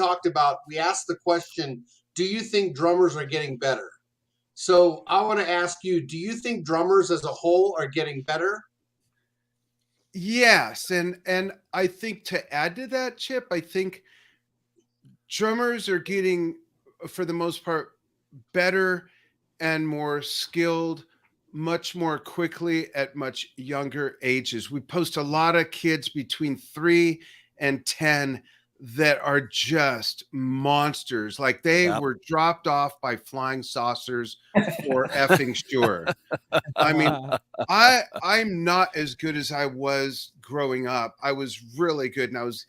asked the question, do you think drummers are getting better? So I want to ask you, do you think drummers as a whole are getting better? Yes, and I think to add to that, Chip, I think drummers are getting, for the most part, better and more skilled much more quickly at much younger ages. We post a lot of kids between 3 and 10 that are just monsters. Like they were dropped off by flying saucers for effing sure. I mean, I'm not as good as I was growing up. I was really good, and I was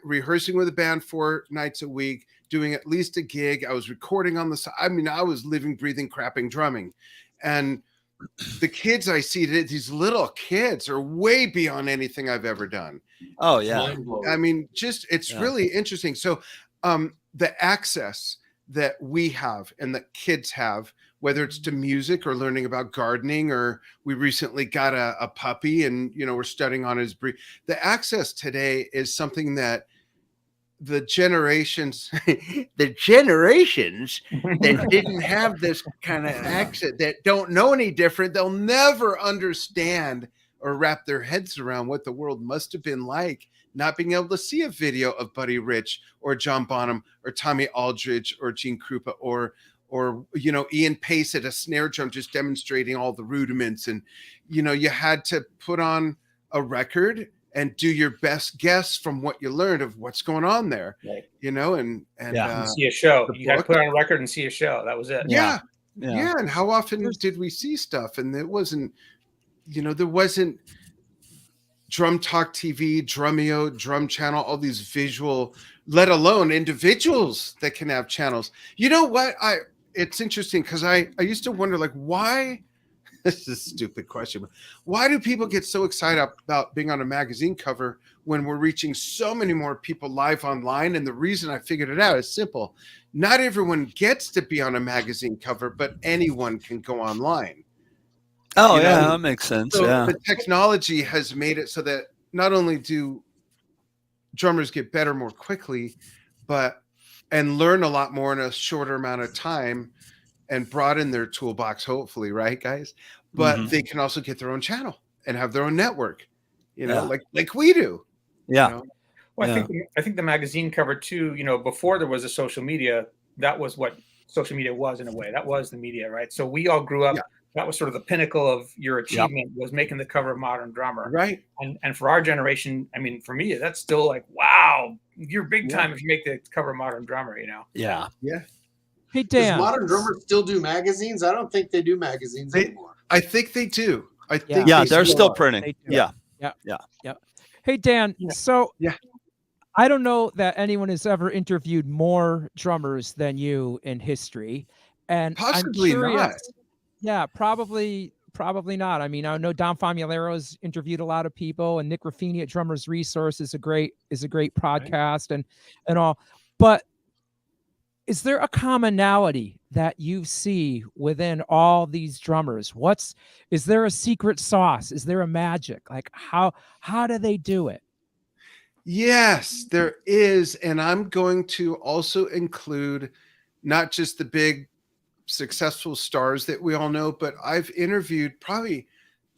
rehearsing with a band 4 nights a week, doing at least a gig. I was recording on the side. I mean, I was living, breathing, crapping drumming. And the kids I see, these little kids are way beyond anything I've ever done. Oh yeah. I mean, just, it's really interesting. So the access that we have and that kids have, whether it's to music or learning about gardening, or we recently got a puppy and, you know, we're studying on his breed. The access today is something that the generations that didn't have this kind of accent, that don't know any different, they'll never understand or wrap their heads around what the world must have been like, not being able to see a video of Buddy Rich or John Bonham or Tommy Aldridge or Gene Krupa or you know, Ian Pace at a snare drum, just demonstrating all the rudiments. And you know, you had to put on a record and do your best guess from what you learned of what's going on there, you know, and see a show. You had to put on a record and see a show. That was it. Yeah. And how often did we see stuff? And it wasn't, you know, there wasn't DrumTalkTV, Drumeo, Drum Channel, all these visual, let alone individuals that can have channels. You know what? It's interesting because I used to wonder, like, why, this is a stupid question, but why do people get so excited about being on a magazine cover when we're reaching so many more people live online? And the reason I figured it out is simple. Not everyone gets to be on a magazine cover, but anyone can go online. Oh, you know? That makes sense. So the technology has made it so that not only do drummers get better more quickly, and learn a lot more in a shorter amount of time and broaden their toolbox, hopefully, right, guys? But they can also get their own channel and have their own network, you know, like we do. Yeah. You know? Well, I think the magazine cover too, you know, before there was a social media, that was what social media was in a way. That was the media, right? So we all grew up. Yeah. That was sort of the pinnacle of your achievement, was making the cover of Modern Drummer. Right. And for our generation, I mean, for me, that's still like, wow, you're big time if you make the cover of Modern Drummer, you know? Yeah. Yeah. Hey, Dan. Does Modern Drummer still do magazines? I don't think they do magazines anymore. I think they do. I think they're still printing. Yeah. Hey, Dan. So I don't know that anyone has ever interviewed more drummers than you in history. And possibly not. Yeah, probably not. I mean, I know Don Famulero's interviewed a lot of people, and Nick Raffini at Drummers Resource is a great podcast and all. But is there a commonality that you see within all these drummers? Is there a secret sauce? Is there a magic? Like how do they do it? Yes, there is. And I'm going to also include not just the big successful stars that we all know, but I've interviewed probably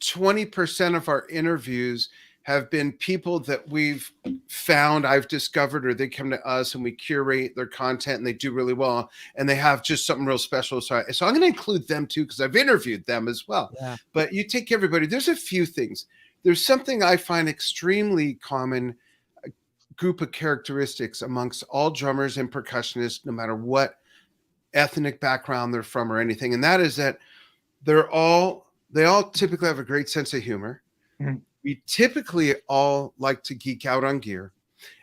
20% of our interviews have been people that we've found, I've discovered, or they come to us and we curate their content and they do really well and they have just something real special. So I'm going to include them too, because I've interviewed them as well. Yeah. But you take everybody, there's a few things. There's something I find extremely common, a group of characteristics amongst all drummers and percussionists, no matter what ethnic background they're from or anything. And that is that they all typically have a great sense of humor. Mhm. We typically all like to geek out on gear.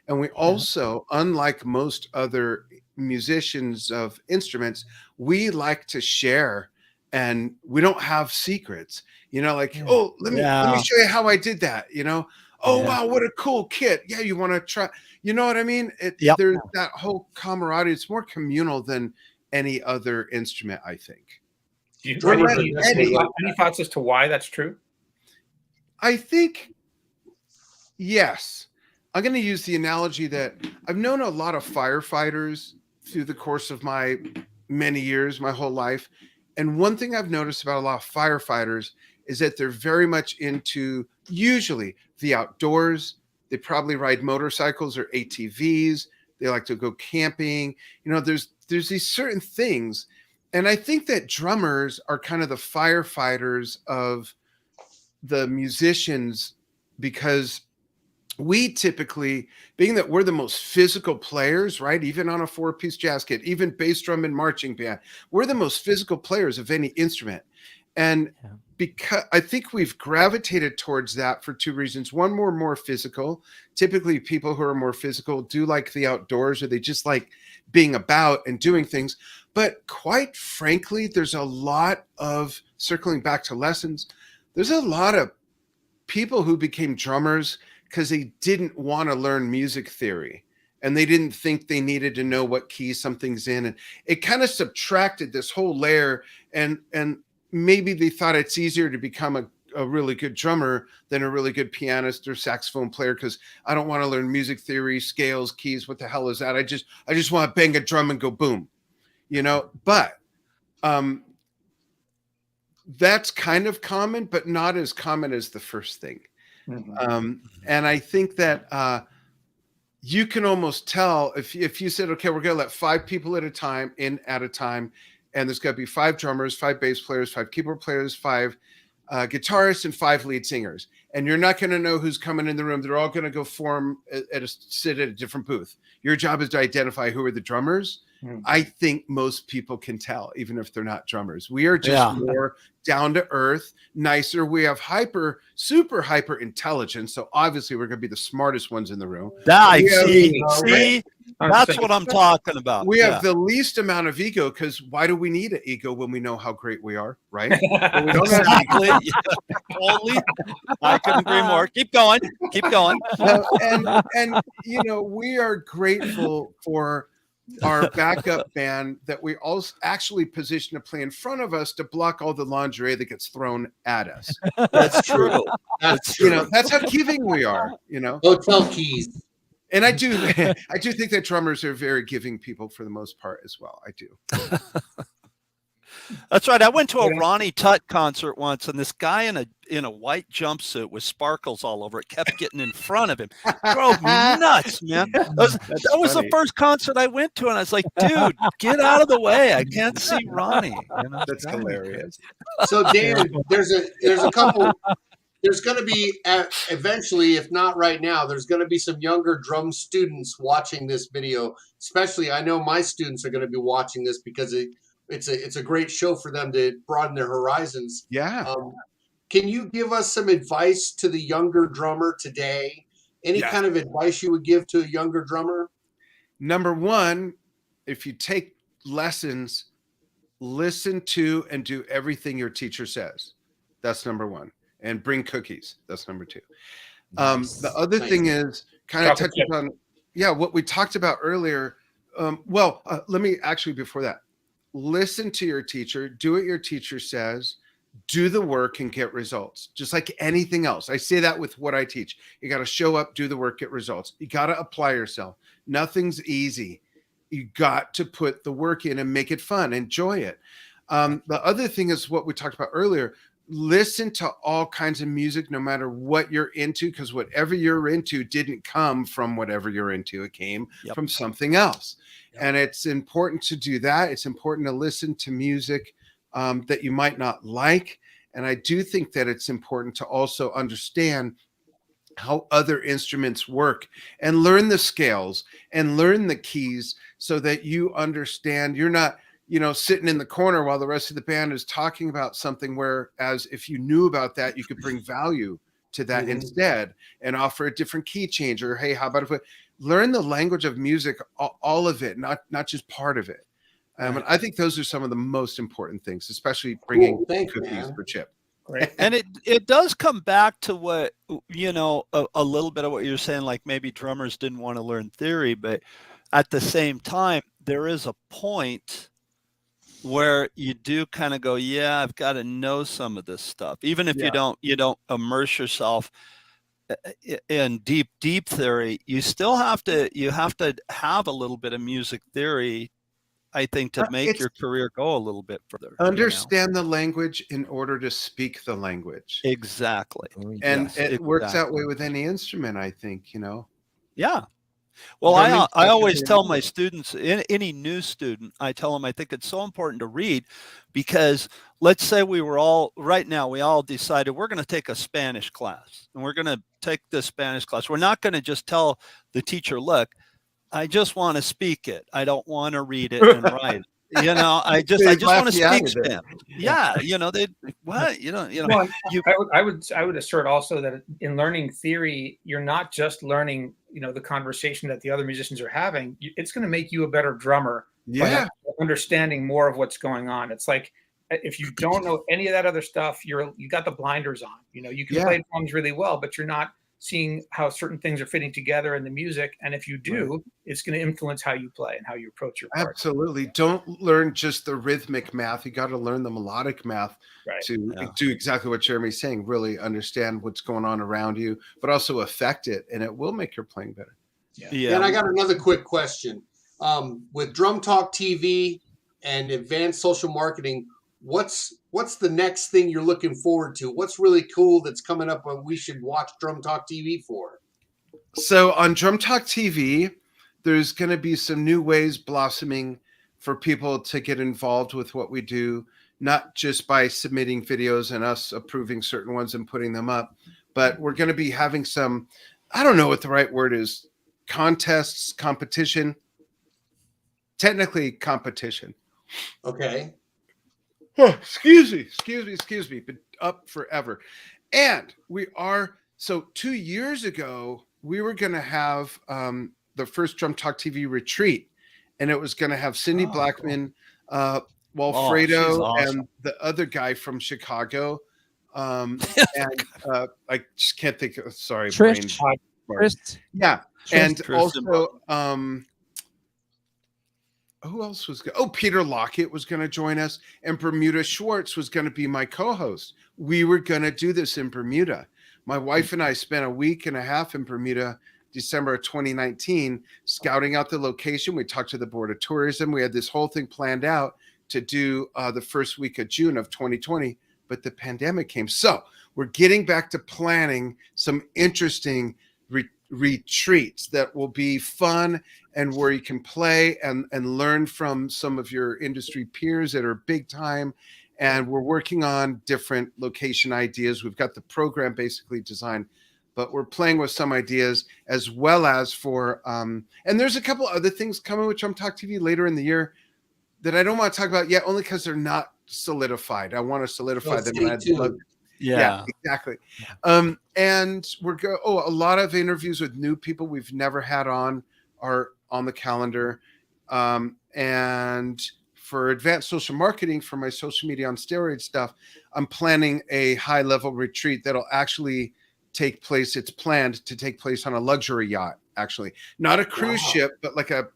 And we also, unlike most other musicians of instruments, we like to share and we don't have secrets, like, oh, let me show you how I did that. Oh, wow, what a cool kit. Yeah. You want to try, you know what I mean? There's that whole camaraderie. It's more communal than any other instrument, I think. Any thoughts as to why that's true? I think, yes. I'm going to use the analogy that I've known a lot of firefighters through the course of my many years, my whole life. And one thing I've noticed about a lot of firefighters is that they're very much into usually the outdoors. They probably ride motorcycles or ATVs. They like to go camping. There's these certain things. And I think that drummers are kind of the firefighters of the musicians, because we typically, being that we're the most physical players, right? Even on a 4-piece jazz kit, even bass drum and marching band, we're the most physical players of any instrument. And because I think we've gravitated towards that for two reasons. One, we're more physical. Typically people who are more physical do like the outdoors, or they just like being about and doing things. But quite frankly, there's a lot of, circling back to lessons, there's a lot of people who became drummers because they didn't want to learn music theory and they didn't think they needed to know what key something's in. And it kind of subtracted this whole layer. And maybe they thought it's easier to become a really good drummer than a really good pianist or saxophone player, because I don't want to learn music theory, scales, keys. What the hell is that? I just want to bang a drum and go boom, but that's kind of common, but not as common as the first thing. Mm-hmm. And I think that you can almost tell if you said, okay, we're going to let 5 people at a time, and there's got to be 5 drummers, 5 bass players, 5 keyboard players, 5 guitarists, and 5 lead singers. And you're not going to know who's coming in the room. They're all going to go sit at a different booth. Your job is to identify who are the drummers. I think most people can tell, even if they're not drummers. We are just more down to earth, nicer. We have super hyper intelligence. So obviously we're going to be the smartest ones in the room. See, that's what I'm talking about. We have the least amount of ego, because why do we need an ego when we know how great we are, right? But we don't exactly. Totally. I couldn't agree more. Keep going. And we are grateful for our backup band that we also actually position to play in front of us to block all the lingerie that gets thrown at us. That's true. That's true. That's how giving we are, Hotel keys. And I do think that drummers are very giving people for the most part as well. I do. That's right. I went to a Ronnie Tutt concert once, and this guy in a white jumpsuit with sparkles all over it kept getting in front of him. Drove me nuts, man. That was the first concert I went to, and I was like, dude, get out of the way. I can't see Ronnie. That's hilarious. So Dan, there's a couple. There's going to be eventually, if not right now, there's going to be some younger drum students watching this video. Especially, I know my students are going to be watching this because it's a great show for them to broaden their horizons. Yeah. Can you give us some advice to the younger drummer today? Any kind of advice you would give to a younger drummer? Number one, if you take lessons, listen to and do everything your teacher says. That's number one. And bring cookies. That's number 2. Nice. The other thing is kind of touching on, what we talked about earlier. Let me actually, before that, listen to your teacher, do what your teacher says, do the work and get results. Just like anything else. I say that with what I teach. You got to show up, do the work, get results. You got to apply yourself. Nothing's easy. You got to put the work in and make it fun. Enjoy it. The other thing is what we talked about earlier. listen to all kinds of music, no matter what you're into, because whatever you're into didn't come from whatever you're into. It came from something else. And it's important to do that. It's important to listen to music that you might not like. And I do think that it's important to also understand how other instruments work and learn the scales and learn the keys so that you understand. You're not, sitting in the corner while the rest of the band is talking about something, whereas if you knew about that, you could bring value to that instead and offer a different key change. Or, hey, how about if we learn the language of music, all of it, not just part of it. And I think those are some of the most important things, especially bringing cookies for Chip. Right. And it does come back to what, a little bit of what you're saying, like maybe drummers didn't want to learn theory, but at the same time, there is a point where you do kind of go, yeah, I've got to know some of this stuff. Even if you don't immerse yourself in deep theory, you still have to have a little bit of music theory, I think, to make your career go a little bit further. Understand the language in order to speak the language. Exactly. And it works that way with any instrument, I think, Yeah. Well, I always tell my students, any new student, I tell them I think it's so important to read, because let's say we all decided we're going to take a Spanish class, and we're going to take this Spanish class. We're not going to just tell the teacher, look, I just want to speak it. I don't want to read it and write it. I just want to speak Spanish. Yeah. Well, I would assert also that in learning theory, you're not just learning, the conversation that the other musicians are having. It's going to make you a better drummer by understanding more of what's going on. It's like, if you don't know any of that other stuff, you got the blinders on. You can play drums really well, but you're not seeing how certain things are fitting together in the music. And if you do, it's going to influence how you play and how you approach your part. Absolutely. Don't learn just the rhythmic math. You got to learn the melodic math to do exactly what Jeremy's saying, really understand what's going on around you, but also affect it. And it will make your playing better. Yeah. And I got another quick question. With Drum Talk TV and advanced social marketing, what's the next thing you're looking forward to? What's really cool that's coming up and we should watch Drum Talk TV for? So on Drum Talk TV, there's going to be some new ways blossoming for people to get involved with what we do, not just by submitting videos and us approving certain ones and putting them up, but we're going to be having some, I don't know what the right word is, contests, competition, technically competition. Okay. Oh, excuse me, been up forever. And so 2 years ago, we were going to have the first Drum Talk TV retreat, and it was going to have Cindy Blackman, Walfredo, awesome, and the other guy from Chicago. And I just can't think of, sorry, Trish. Yeah. Trish. And also, who else was Peter Lockett was going to join us, and Bermuda Schwartz was going to be my co-host. We were going to do this in Bermuda. My wife and I spent a week and a half in Bermuda, December of 2019, scouting out the location. We talked to the Board of Tourism. We had this whole thing planned out to do the first week of June of 2020, but the pandemic came. So we're getting back to planning some interesting retreats that will be fun and where you can play and learn from some of your industry peers that are big time. And we're working on different location ideas. We've got the program basically designed, but we're playing with some ideas as well as for, and there's a couple other things coming with Drum Talk TV later in the year that I don't want to talk about yet, only because they're not solidified. I want to solidify them. Yeah, exactly. And a lot of interviews with new people we've never had on are on the calendar. And for advanced social marketing, for my social media on steroids stuff, I'm planning a high level retreat that'll actually take place. It's planned to take place on a luxury yacht, actually, not a cruise ship, but like a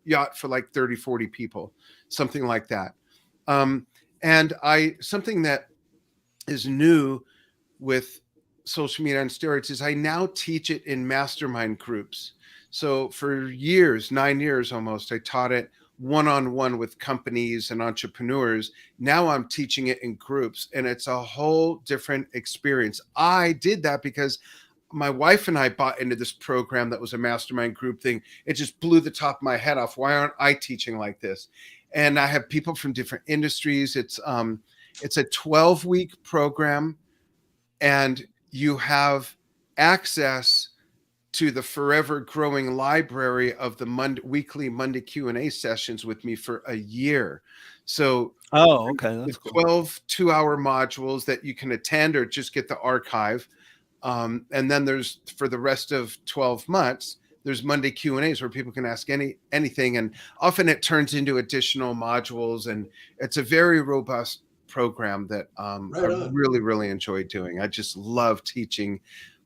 yacht for like 30, 40 people, something like that. And something that is new with social media on steroids is I now teach it in mastermind groups. So for years, 9 years almost, I taught it one-on-one with companies and entrepreneurs. Now I'm teaching it in groups, and it's a whole different experience. I did that because my wife and I bought into this program that was a mastermind group thing. It just blew the top of my head off. Why aren't I teaching like this? And I have people from different industries. It's a 12-week program, and you have access to the forever growing library of the weekly Monday Q&A sessions with me for a year. So okay, that's cool. 12 2-hour modules that you can attend or just get the archive. And then there's, for the rest of 12 months, there's Monday Q&As where people can ask anything. And often it turns into additional modules. And it's a very robust program that I really, really enjoy doing. I just love teaching.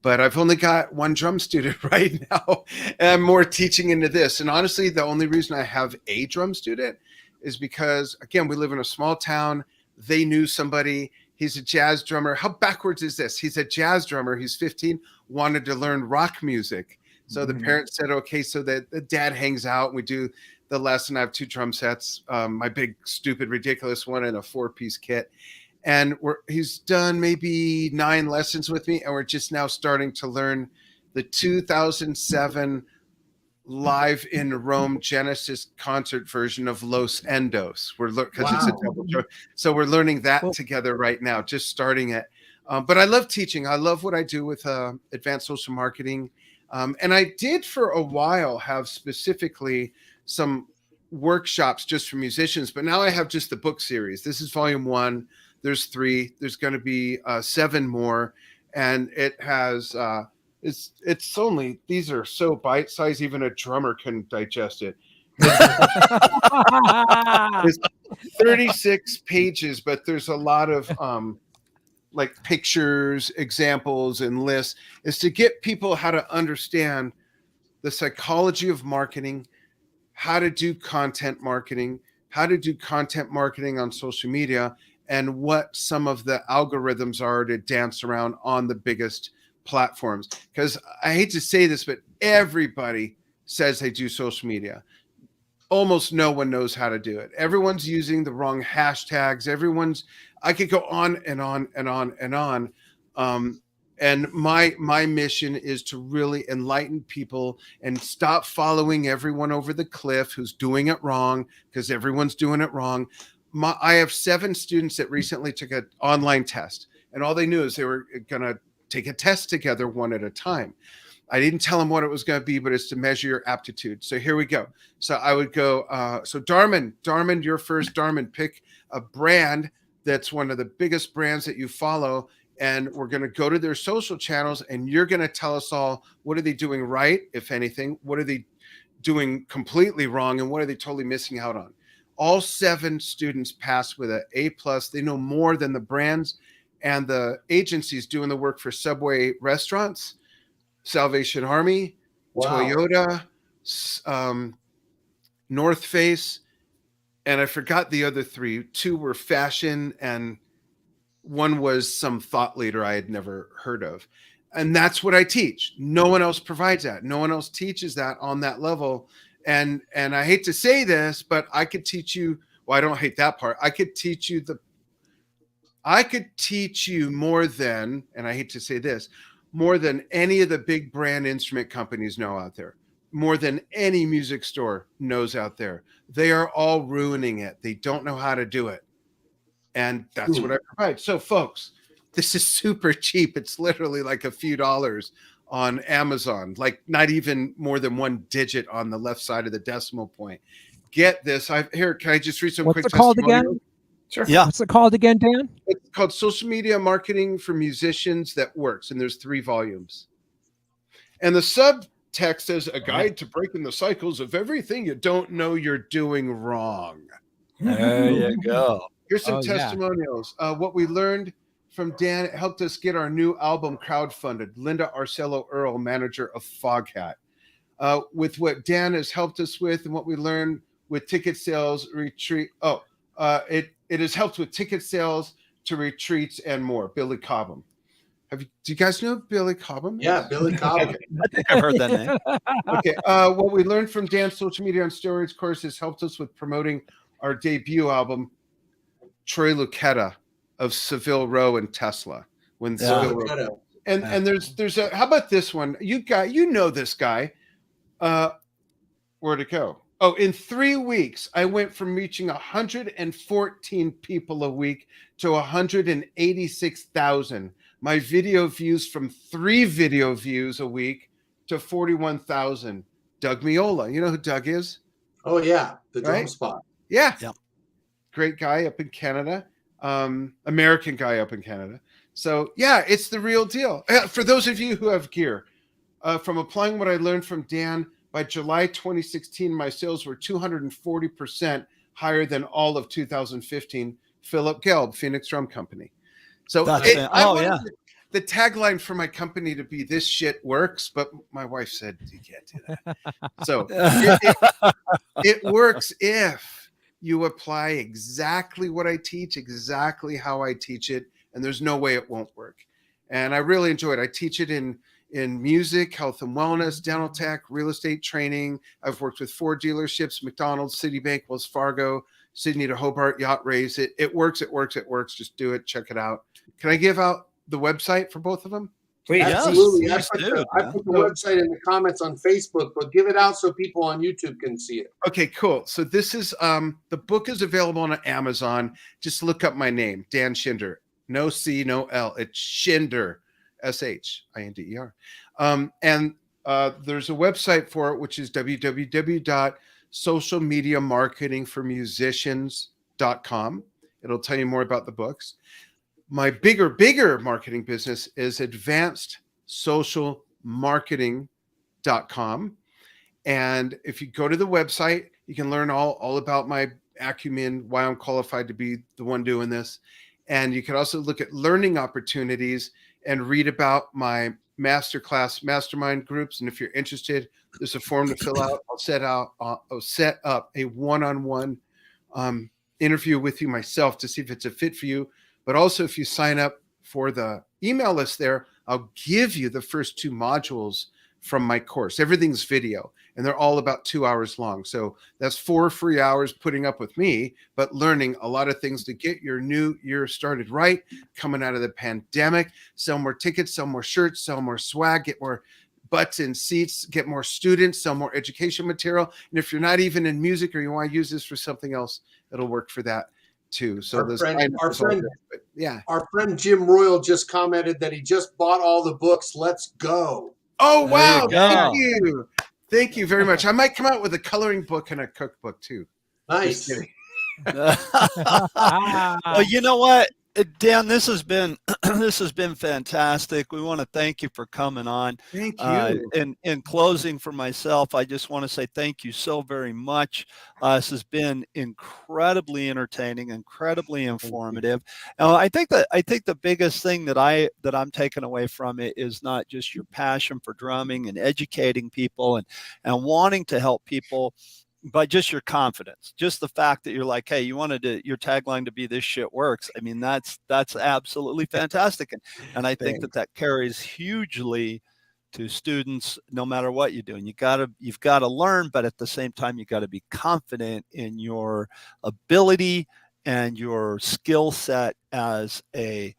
But I've only got one drum student right now, and I'm more teaching into this. And honestly, the only reason I have a drum student is because, again, we live in a small town. They knew somebody. He's a jazz drummer. How backwards is this? He's a jazz drummer. He's 15, wanted to learn rock music. So the parents said, okay, so that the dad hangs out and we do the lesson. I have 2 drum sets, my big, stupid, ridiculous one and a 4-piece kit. And he's done maybe 9 lessons with me, and we're just now starting to learn the 2007 live in Rome Genesis concert version of Los Endos. Because it's a double show. So we're learning that together right now, just starting it. But I love teaching. I love what I do with advanced social marketing. And I did for a while have specifically some workshops just for musicians, but now I have just the book series. This is volume 1. There's 3. There's going to be 7 more, and it has it's only, these are so bite size, even a drummer can digest it. It's 36 pages, but there's a lot of like pictures, examples, and lists. Is to get people how to understand the psychology of marketing, how to do content marketing, how to do content marketing on social media, and what some of the algorithms are to dance around on the biggest platforms. Because I hate to say this, but everybody says they do social media. Almost no one knows how to do it. Everyone's using the wrong hashtags. I could go on and on and on and on. And my mission is to really enlighten people and stop following everyone over the cliff who's doing it wrong, because everyone's doing it wrong. I have 7 students that recently took an online test, and all they knew is they were going to take a test together one at a time. I didn't tell them what it was going to be, but it's to measure your aptitude. So here we go. So I would go, so Darman, you're first. Darman, pick a brand that's one of the biggest brands that you follow, and we're going to go to their social channels, and you're going to tell us all, what are they doing right, if anything? What are they doing completely wrong, and what are they totally missing out on? All 7 students passed with an A+. They know more than the brands and the agencies doing the work for Subway restaurants, Salvation Army, Toyota, North Face, and I forgot the other 3. 2 were fashion, and 1 was some thought leader I had never heard of. And that's what I teach. No one else provides that. No one else teaches that on that level. And I hate to say this, but I could teach you, well, I don't hate that part. I could teach you more than, and I hate to say this, more than any of the big brand instrument companies know out there, more than any music store knows out there. They are all ruining it. They don't know how to do it. And that's what I provide. So folks, this is super cheap. It's literally like a few dollars on Amazon, like not even more than 1 digit on the left side of the decimal point. Get this. Can I just read some quick What's it called again? Sure. Yeah. What's it called again, Dan? It's called Social Media Marketing for Musicians That Works, and there's 3 volumes. And the subtext says, a guide to breaking the cycles of everything you don't know you're doing wrong. There you go. Here's some testimonials. What we learned from Dan, it helped us get our new album crowdfunded. Linda Arcello Earl, manager of Foghat. With what Dan has helped us with and what we learned with ticket sales, retreat. It has helped with ticket sales to retreats and more. Billy Cobham. Do you guys know who Billy Cobham is? Yeah, Billy Cobham. I think I've heard that name. Okay. What we learned from Dan's social media on steroids course has helped us with promoting our debut album, Troy Lucetta of Seville Row and Tesla. When Seville Row. And there's a, how about this one? You know this guy. Where'd it go? Oh, in 3 weeks, I went from reaching 114 people a week to 186,000. My video views from 3 video views a week to 41,000. Doug Miola. You know who Doug is? Oh, yeah. The drum Right? spot. Yeah. Yep. Great guy up in Canada. American guy up in Canada. So, yeah, it's the real deal. For those of you who have gear, from applying what I learned from Dan, by July 2016, my sales were 240% higher than all of 2015. Philip Gelb, Phoenix Drum Company. So the tagline for my company to be "This shit works," but my wife said you can't do that. So it works if you apply exactly what I teach, exactly how I teach it, and there's no way it won't work. And I really enjoy it. I teach it in music, health and wellness, dental tech, real estate training. I've worked with 4 dealerships: McDonald's, Citibank, Wells Fargo, Sydney to Hobart, Yacht Race. It works. It works. It works. Just do it. Check it out. Can I give out the website for both of them? Please. Absolutely. Yes, I put the website in the comments on Facebook, but give it out so people on YouTube can see it. Okay, cool. So this is the book is available on Amazon. Just look up my name, Dan Shinder. No C, no L. It's Shinder, Shinder. And there's a website for it, which is www.socialmediamarketingformusicians.com. It'll tell you more about the books. My bigger marketing business is advancedsocialmarketing.com. And if you go to the website, you can learn all about my acumen, why I'm qualified to be the one doing this. And you can also look at learning opportunities and read about my masterclass mastermind groups. And if you're interested, there's a form to fill out. I'll set up a one-on-one interview with you myself to see if it's a fit for you. But also, if you sign up for the email list there, I'll give you the first 2 modules from my course. Everything's video, and they're all about 2 hours long. So that's 4 free hours putting up with me, but learning a lot of things to get your new year started right, coming out of the pandemic. Sell more tickets, sell more shirts, sell more swag, get more butts in seats, get more students, sell more education material. And if you're not even in music or you want to use this for something else, it'll work for that too. So our friend Jim Royal just commented that he just bought all the books. Let's go. Oh, wow. Thank you very much. I might come out with a coloring book and a cookbook too. Nice. Well, you know what, Dan, this has been fantastic. We want to thank you for coming on. Thank you. In closing, for myself, I just want to say thank you so very much. This has been incredibly entertaining, incredibly informative. I think the biggest thing that I'm taking away from it is not just your passion for drumming and educating people and wanting to help people, but just your confidence, just the fact that you're like, hey, you wanted your tagline to be "This shit works." I mean, that's absolutely fantastic. And I think that carries hugely to students, no matter what you're doing. You've got to learn, but at the same time, you got to be confident in your ability and your skill set as a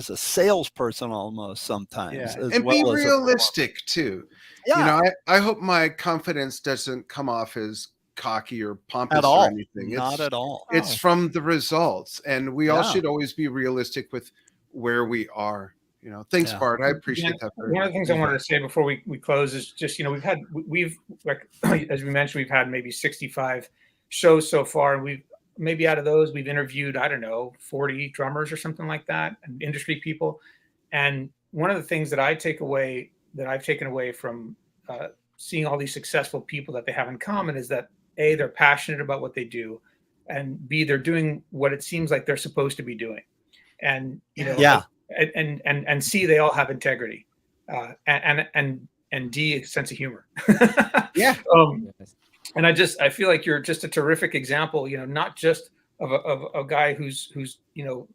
salesperson almost sometimes. And be realistic too. Yeah. You know, I hope my confidence doesn't come off as cocky or pompous at all. or anything. Not at all. It's from the results, and we all should always be realistic with where we are. You know, thanks, Bart. I appreciate that. One of the things I wanted to say before we close is just, you know, we've like, as we mentioned, we've had maybe 65 shows so far, and we've maybe out of those we've interviewed, I don't know, 40 drummers or something like that, and industry people. And one of the things that I've taken away from seeing all these successful people that they have in common is that A, they're passionate about what they do, and B, they're doing what it seems like they're supposed to be doing. And, you know, and C, they all have integrity, and D, a sense of humor. And I feel like you're just a terrific example, you know, not just of a guy who's, you know,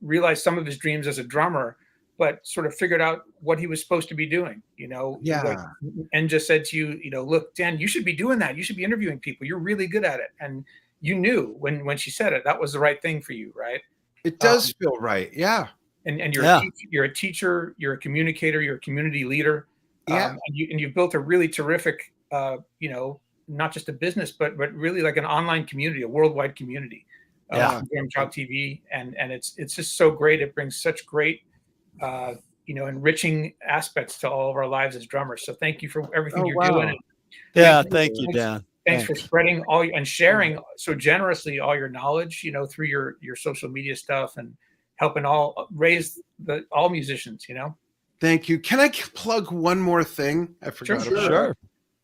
realized some of his dreams as a drummer, but sort of figured out what he was supposed to be doing, Yeah. and just said to you, look, Dan, you should be doing that. You should be interviewing people. You're really good at it. And you knew when she said it, that was the right thing for you, right? It does feel right. Yeah. And you're a teacher, you're a communicator, you're a community leader. Yeah. And you've built a really terrific, not just a business, but really like an online community, a worldwide community. DrumTalkTV, and it's just so great. It brings such great, enriching aspects to all of our lives as drummers. So thank you for everything you're doing. Thank you, Dan. Thanks for spreading and sharing so generously all your knowledge, through your social media stuff and helping raise all musicians, Thank you. Can I plug one more thing? I forgot. Sure.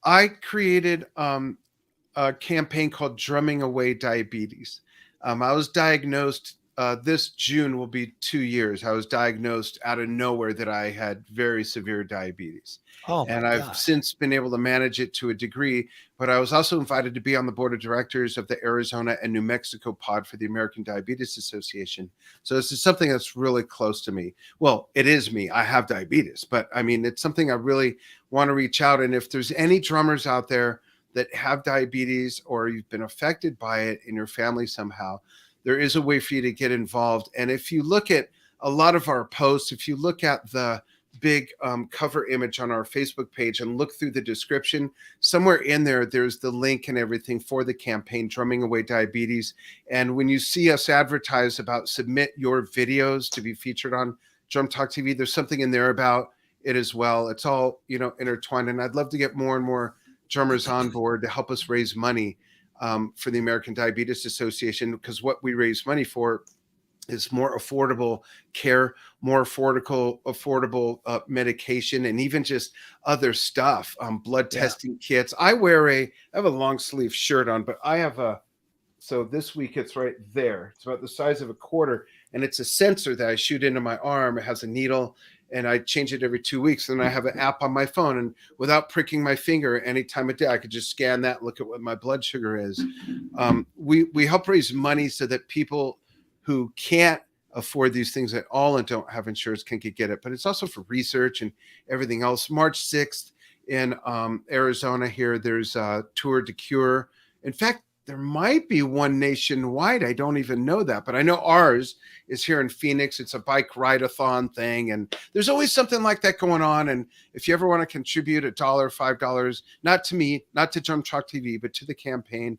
I created a campaign called Drumming Away Diabetes. I was diagnosed this June will be 2 years. I was diagnosed out of nowhere that I had very severe diabetes. And I've since been able to manage it to a degree, but I was also invited to be on the board of directors of the Arizona and New Mexico pod for the American Diabetes Association. So this is something that's really close to me. Well, it is me. I have diabetes, but I mean, it's something I really want to reach out. And if there's any drummers out there that have diabetes or you've been affected by it in your family somehow, there is a way for you to get involved. And if you look at a lot of our posts, if you look at the big cover image on our Facebook page and look through the description, somewhere in there, there's the link and everything for the campaign, Drumming Away Diabetes. And when you see us advertise about submit your videos to be featured on DrumTalkTV, there's something in there about it as well. It's all, intertwined. And I'd love to get more and more drummers on board to help us raise money for the American Diabetes Association, because what we raise money for is more affordable care, more affordable medication, and even just other stuff, blood testing kits. I have a long sleeve shirt on, but I have so this week it's right there. It's about the size of a quarter, and it's a sensor that I shoot into my arm. It has a needle, and I change it every 2 weeks. And I have an app on my phone, and without pricking my finger any time of day, I could just scan that and look at what my blood sugar is. We help raise money so that people who can't afford these things at all and don't have insurance can get it. But it's also for research and everything else. March 6th in Arizona here, there's a Tour de Cure. In fact, there might be one nationwide. I don't even know that, but I know ours is here in Phoenix. It's a bike ride-a-thon thing, and there's always something like that going on. And if you ever want to contribute $1, $5, not to me, not to DrumTalkTV, but to the campaign,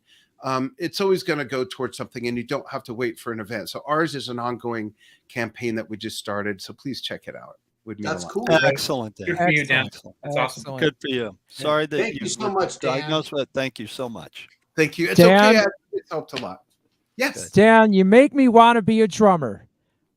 it's always going to go towards something, and you don't have to wait for an event. So ours is an ongoing campaign that we just started. So please check it out. That's cool. Excellent. Good for you, Dan. That's awesome. Good for you. Sorry that Thank you so much, Dan. diagnosed with it. Thank you so much. Thank you. It's Dan, okay. It's helped a lot. Yes. Dan, you make me want to be a drummer.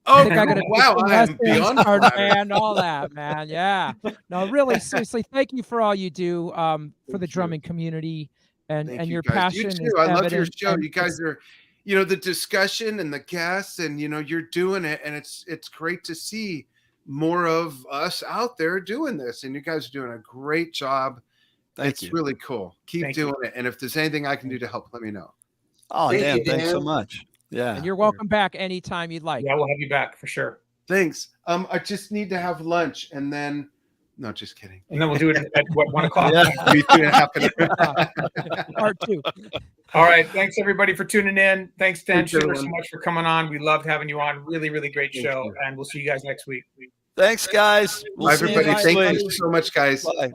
Oh, I think I gotta wow. take some I'm beyond lessons, flattered. and all that, man. Yeah. No, really, seriously, thank you for all you do for the drumming community and Thank you, your guys. passion. You is too. I love your evident, show. and You guys are, the discussion and the guests, and you're doing it, and it's great to see more of us out there doing this, and you guys are doing a great job. Thank you. It's really cool. Keep doing it, and if there's anything I can do to help, let me know. Oh, Thank Dan, you, thanks so Dan. much. Yeah. And you're welcome back anytime you'd like. Yeah, we'll have you back for sure. Thanks. I just need to have lunch, and then no, just kidding. And then we'll do it at what, 1 o'clock. Yeah. Me too, happen. Part 2. All right. Thanks everybody for tuning in. Thanks, Dan Thanks, Shinder, so everyone. much for coming on. We loved having you on. Really, really great Thank show. you. And we'll see you guys next week. Thanks, guys. We'll Bye, see you everybody. next Thank week. you so much, guys. Bye.